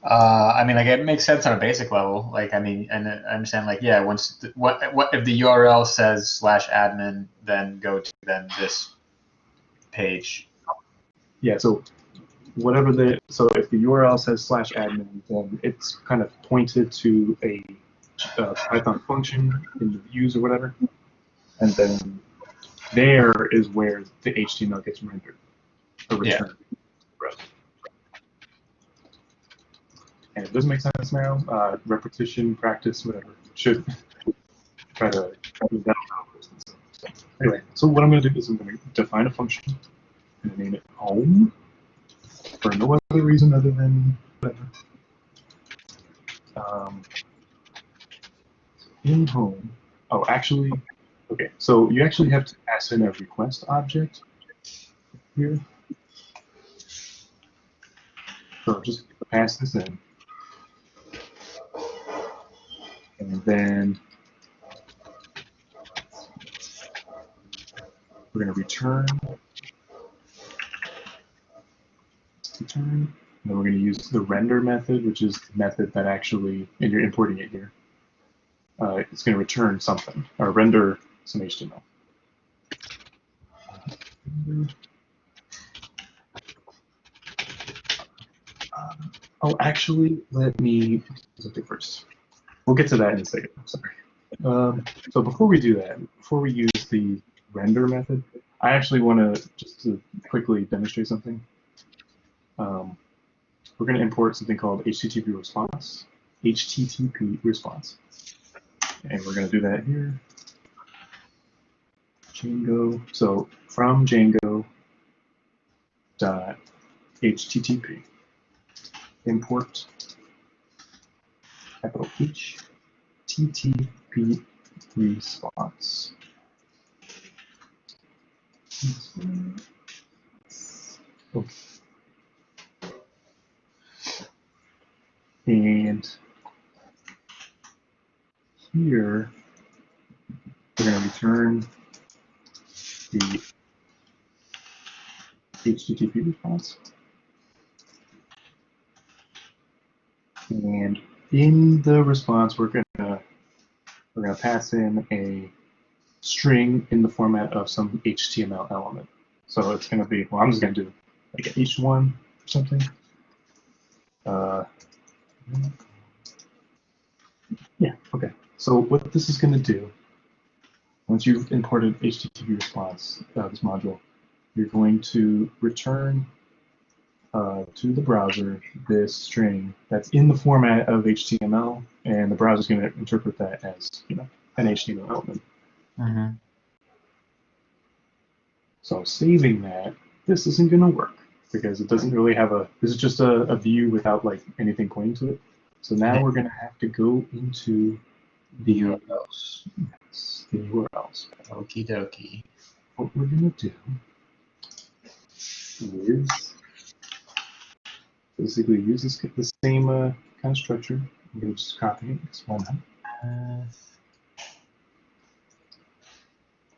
I mean, like it makes sense on a basic level. Like, I mean, and I understand. Like, yeah, once what if the URL says /admin, then go to then this page. Yeah. So if the URL says /admin, then it's kind of pointed to a Python function in the views or whatever, and then there is where the HTML gets rendered or returned. Yeah. And it doesn't make sense now. Repetition, practice, whatever. Should try to move that down. So anyway, so what I'm going to do is I'm going to define a function and name it home for no other reason other than whatever. In home. Oh, actually, okay. So you actually have to pass in a request object here. So just pass this in. And then we're going to return. And then we're going to use the render method, which is the method that actually, and you're importing it here, it's going to return something, or render some HTML. Oh, actually, let me do something first. We'll get to that in a second. I'm sorry. So before we do that, before we use the render method, I actually want to just to quickly demonstrate something. We're going to import something called HTTP response. HTTP response. And we're going to do that here. Django. So from Django dot HTTP import capital HTTP response. Okay. And here, we're going to return the HTTP response. And in the response, we're gonna pass in a string in the format of some HTML element. So it's gonna be, well, I'm just gonna do like an H1 or something. Yeah, okay. So what this is gonna do, once you've imported HTTP response, this module, you're going to return to the browser this string that's in the format of HTML, and the browser is going to interpret that as, you know, an HTML element. Mm-hmm. So saving that, this isn't going to work because it doesn't really have this is just a view without like anything pointing to it. So now we're going to have to go into the URLs. Yes, the URLs. Okie dokie. What we're going to do is basically use the same kind of structure. I'm going to just copy it because why not?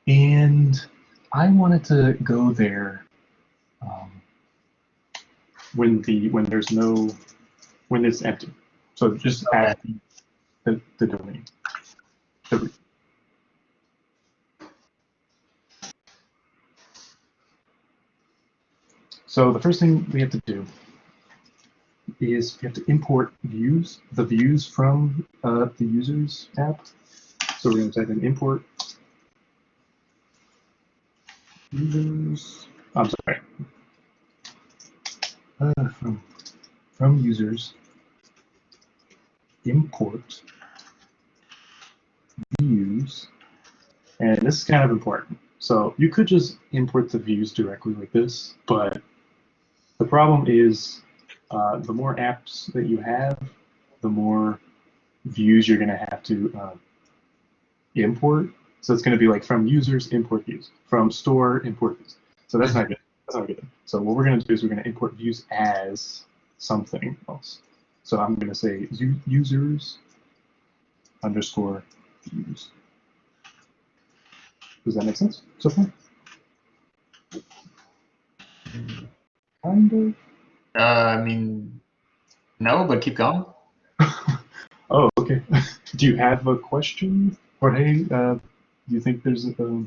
And I wanted to go there when it's empty. So just add the domain. So the first thing we have to do is we have to import views, the views from the users app. So we're going to type in import users. I'm sorry. From users import views, and this is kind of important. So you could just import the views directly like this, but the problem is the more apps that you have, the more views you're going to have to import. So it's going to be like from users import views, from store import views. So that's not good. That's not good. So what we're going to do is we're going to import views as something else. So I'm going to say users underscore views. Does that make sense so far? Kind of. I mean, no, but keep going. Oh, okay. Do you have a question, Jorge? Do you think there's a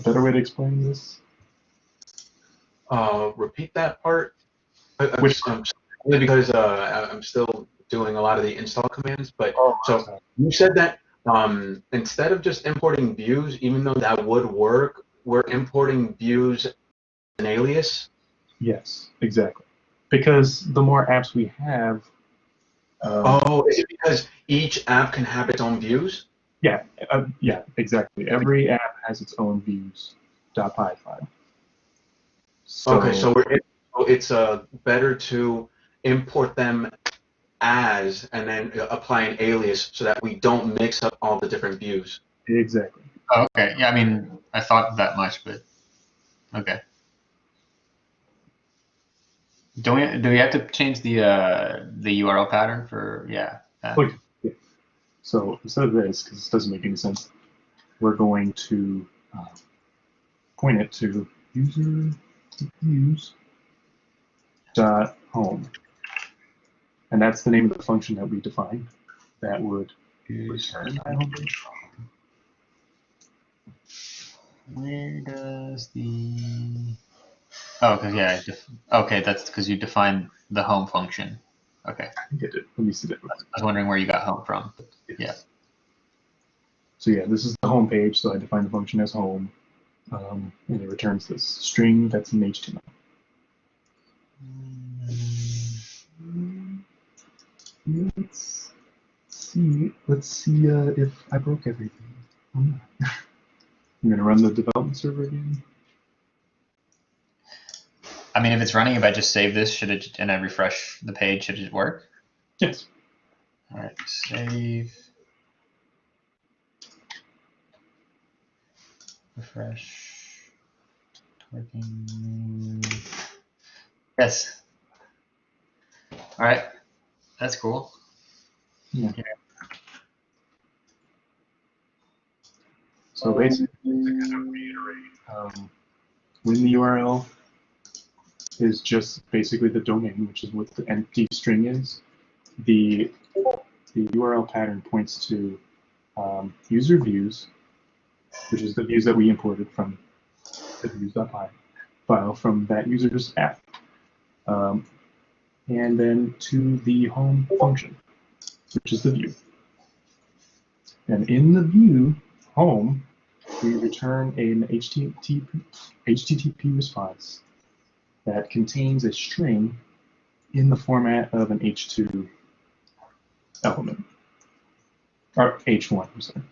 better way to explain this? Repeat that part. Which Only because I'm still doing a lot of the install commands. But so sorry. you said that instead of just importing views, even though that would work, we're importing views an alias. Yes, exactly. Because the more apps we have. Is it because each app can have its own views? Yeah, yeah, exactly. Every app has its own views.py file. So, Okay, so it's better to import them as and then apply an alias so that we don't mix up all the different views. Exactly. Oh, okay. Yeah, I mean, I thought that much, but okay. Do we have to change the URL pattern for Okay. Yeah. So instead of this, because this doesn't make any sense, we're going to point it to user views dot home, and that's the name of the function that we defined that would return my home page. Where does the because okay, that's because you defined the home function. Okay. I think I did. Let me see that. I was wondering where you got home from. Yeah. So yeah, this is the home page. So I define the function as home, and it returns this string that's in HTML. Let's see. Let's see if I broke everything. I'm gonna run the development server again. I mean, if it's running, if I just save this, and I refresh the page, should it work? Yes. All right, save, refresh, working. Yes. All right, that's cool. Yeah. So basically, to kind of reiterate, when the URL is just basically the domain, which is what the empty string is, the URL pattern points to user views, which is the views that we imported from the views.py file from that user's app, and then to the home function, which is the view. And in the view home, we return an HTTP response that contains a string in the format of an H2 element, or H1, I'm sorry.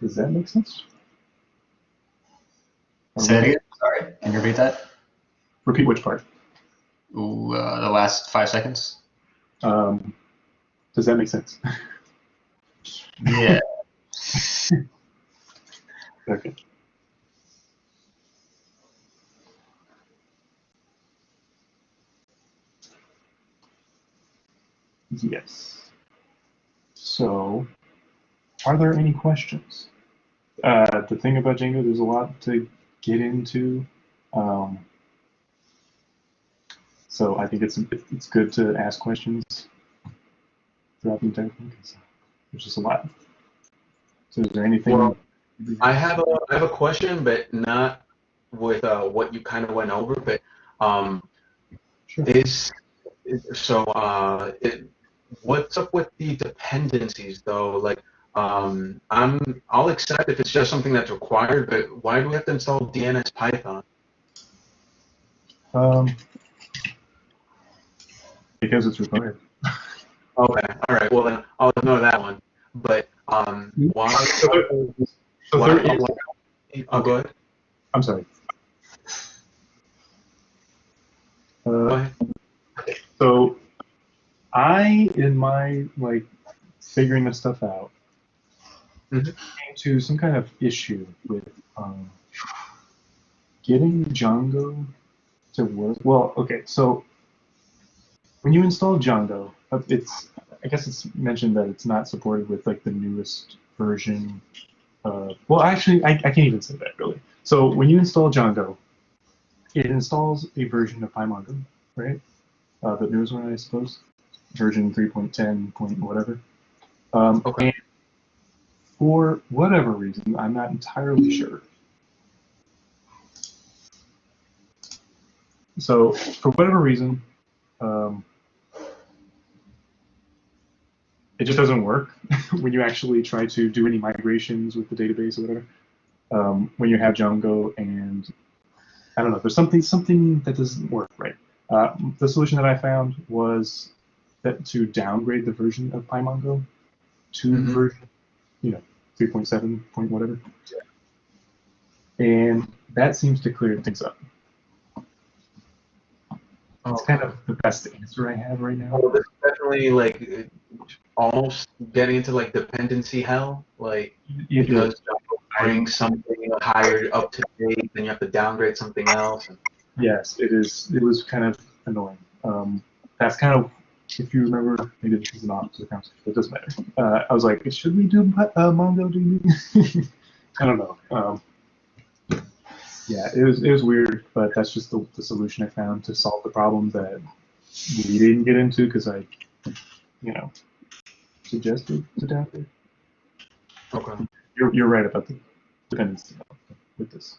Does that make sense? Say it again. Sorry. Can you repeat that? Repeat which part? Ooh, the last 5 seconds. Does that make sense? Yeah. Okay. Yes. So, are there any questions? The thing about Django, there's a lot to get into. So I think it's good to ask questions throughout the entire thing, because there's just a lot. So is there anything? Well, I have a question, but not with what you kind of went over. But Sure. what's up with the dependencies though? Like, I'll accept if it's just something that's required, but why do we have to install DNS Python? Because it's required. Okay, all right. Well then, I'll ignore that one. But why? Oh, go ahead. I'm sorry. Go ahead. So in my figuring this stuff out, came to some kind of issue with getting Django to work. Well, okay, so when you install Django, I guess it's mentioned that it's not supported with the newest version. Well, actually, I can't even say that really. So when you install Django, it installs a version of PyMongo, right? The newest one, I suppose, version 3.10 point whatever. Okay. And for whatever reason, I'm not entirely sure. So for whatever reason, it just doesn't work when you actually try to do any migrations with the database or whatever. When you have Django, and I don't know, there's something that doesn't work right. The solution that I found was that to downgrade the version of PyMongo to version, 3.7 point whatever, and that seems to clear things up. It's kind of the best answer I have right now. Oh, this is definitely almost getting into dependency hell. Because Django brings something higher up to date, then you have to downgrade something else. Yes, it is. It was kind of annoying. That's kind of, if you remember, maybe this is an opposite conversation, but it doesn't matter. I was like, should we do MongoDB? I don't know. Yeah, it was weird, but that's just the solution I found to solve the problem that we didn't get into because I, suggested to downgrade. Okay. You're right about the dependency with this.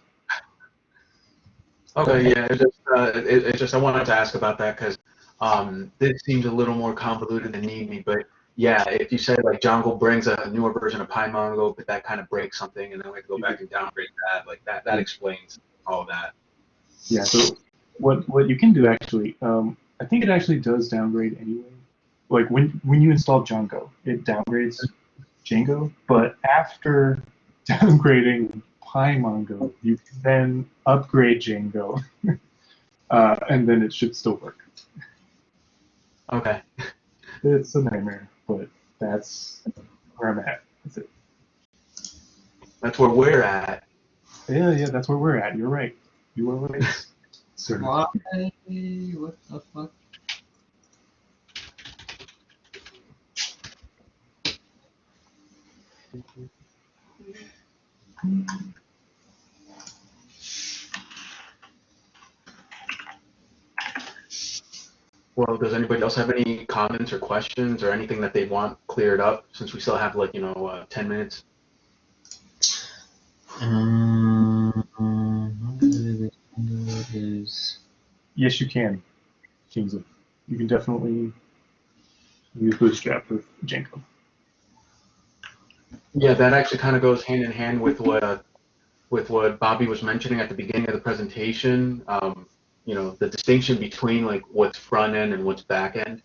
Okay, yeah, it's just I wanted to ask about that because this seems a little more convoluted than need me, but yeah, if you say Django brings a newer version of PyMongo, but that kind of breaks something, and then we have to go back and downgrade that, that explains all of that. Yeah, so what you can do actually, I think it actually does downgrade anyway. When you install Django, it downgrades Django, but after downgrading PyMongo, you can then upgrade Django, and then it should still work. Okay. It's a nightmare, but that's where I'm at. That's it. That's where we're at. Yeah, that's where we're at. You're right. You are right. Sir. Why? What the fuck? Well, does anybody else have any comments or questions or anything that they want cleared up, since we still have 10 minutes? Yes, you can, Kingsley. You can definitely use Bootstrap with Django. Yeah, that actually kind of goes hand in hand with what Bobby was mentioning at the beginning of the presentation. The distinction between what's front end and what's back end.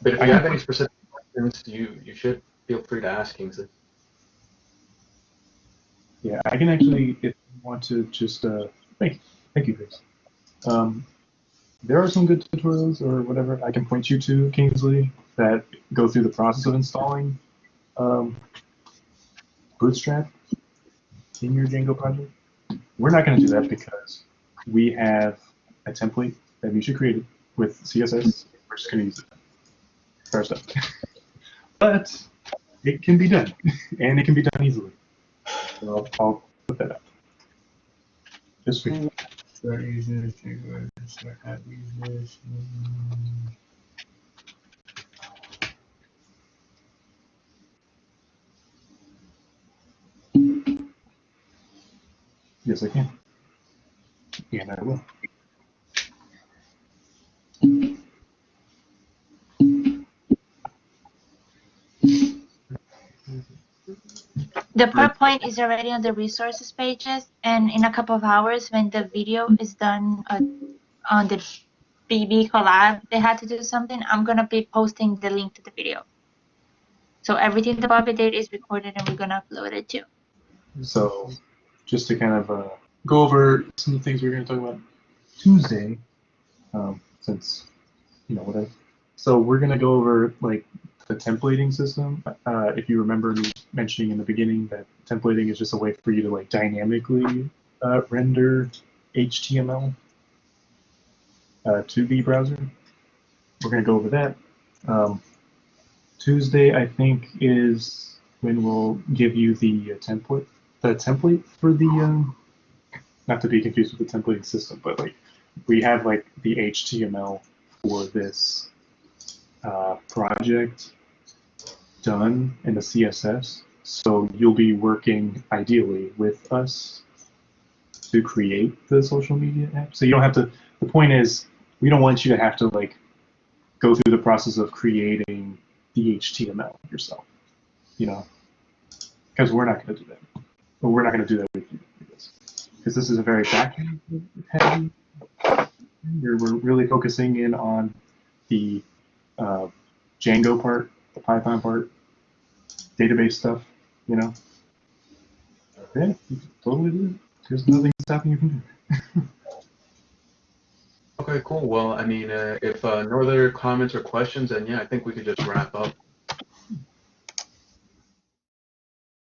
But if you have any specific questions, you should feel free to ask, Kingsley. Yeah, I can actually, if you want to just, thank you, Chris. There are some good tutorials or whatever I can point you to, Kingsley, that go through the process of installing Bootstrap in your Django project. We're not going to do that because we have a template that Misha created with CSS. We're just going to use it for our stuff. But it can be done, and it can be done easily. So I'll put that up. Just for you. Yes, I can. And I will. The PowerPoint is already on the resources pages, and in a couple of hours, when the video is done on the BB collab, they had to do something. I'm gonna be posting the link to the video. So everything that Bobby did is recorded, and we're gonna upload it too. So, just to kind of go over some of the things we're going to talk about Tuesday, since whatever. So we're going to go over the templating system. If you remember me mentioning in the beginning that templating is just a way for you to dynamically render HTML to the browser. We're going to go over that. Tuesday, I think, is when we'll give you the template. The template for the, not to be confused with the templating system, but we have the HTML for this project done in the CSS. So you'll be working ideally with us to create the social media app. So you don't have to, the point is, we don't want you to have to go through the process of creating the HTML yourself, because we're not going to do that. But we're not going to do that with you, because this is a very back-end heavy. We're really focusing in on the Django part, the Python part, database stuff, Yeah, you can totally do it. There's nothing stopping you from doing it. Okay, cool. Well, I mean, if no other comments or questions, then yeah, I think we could just wrap up.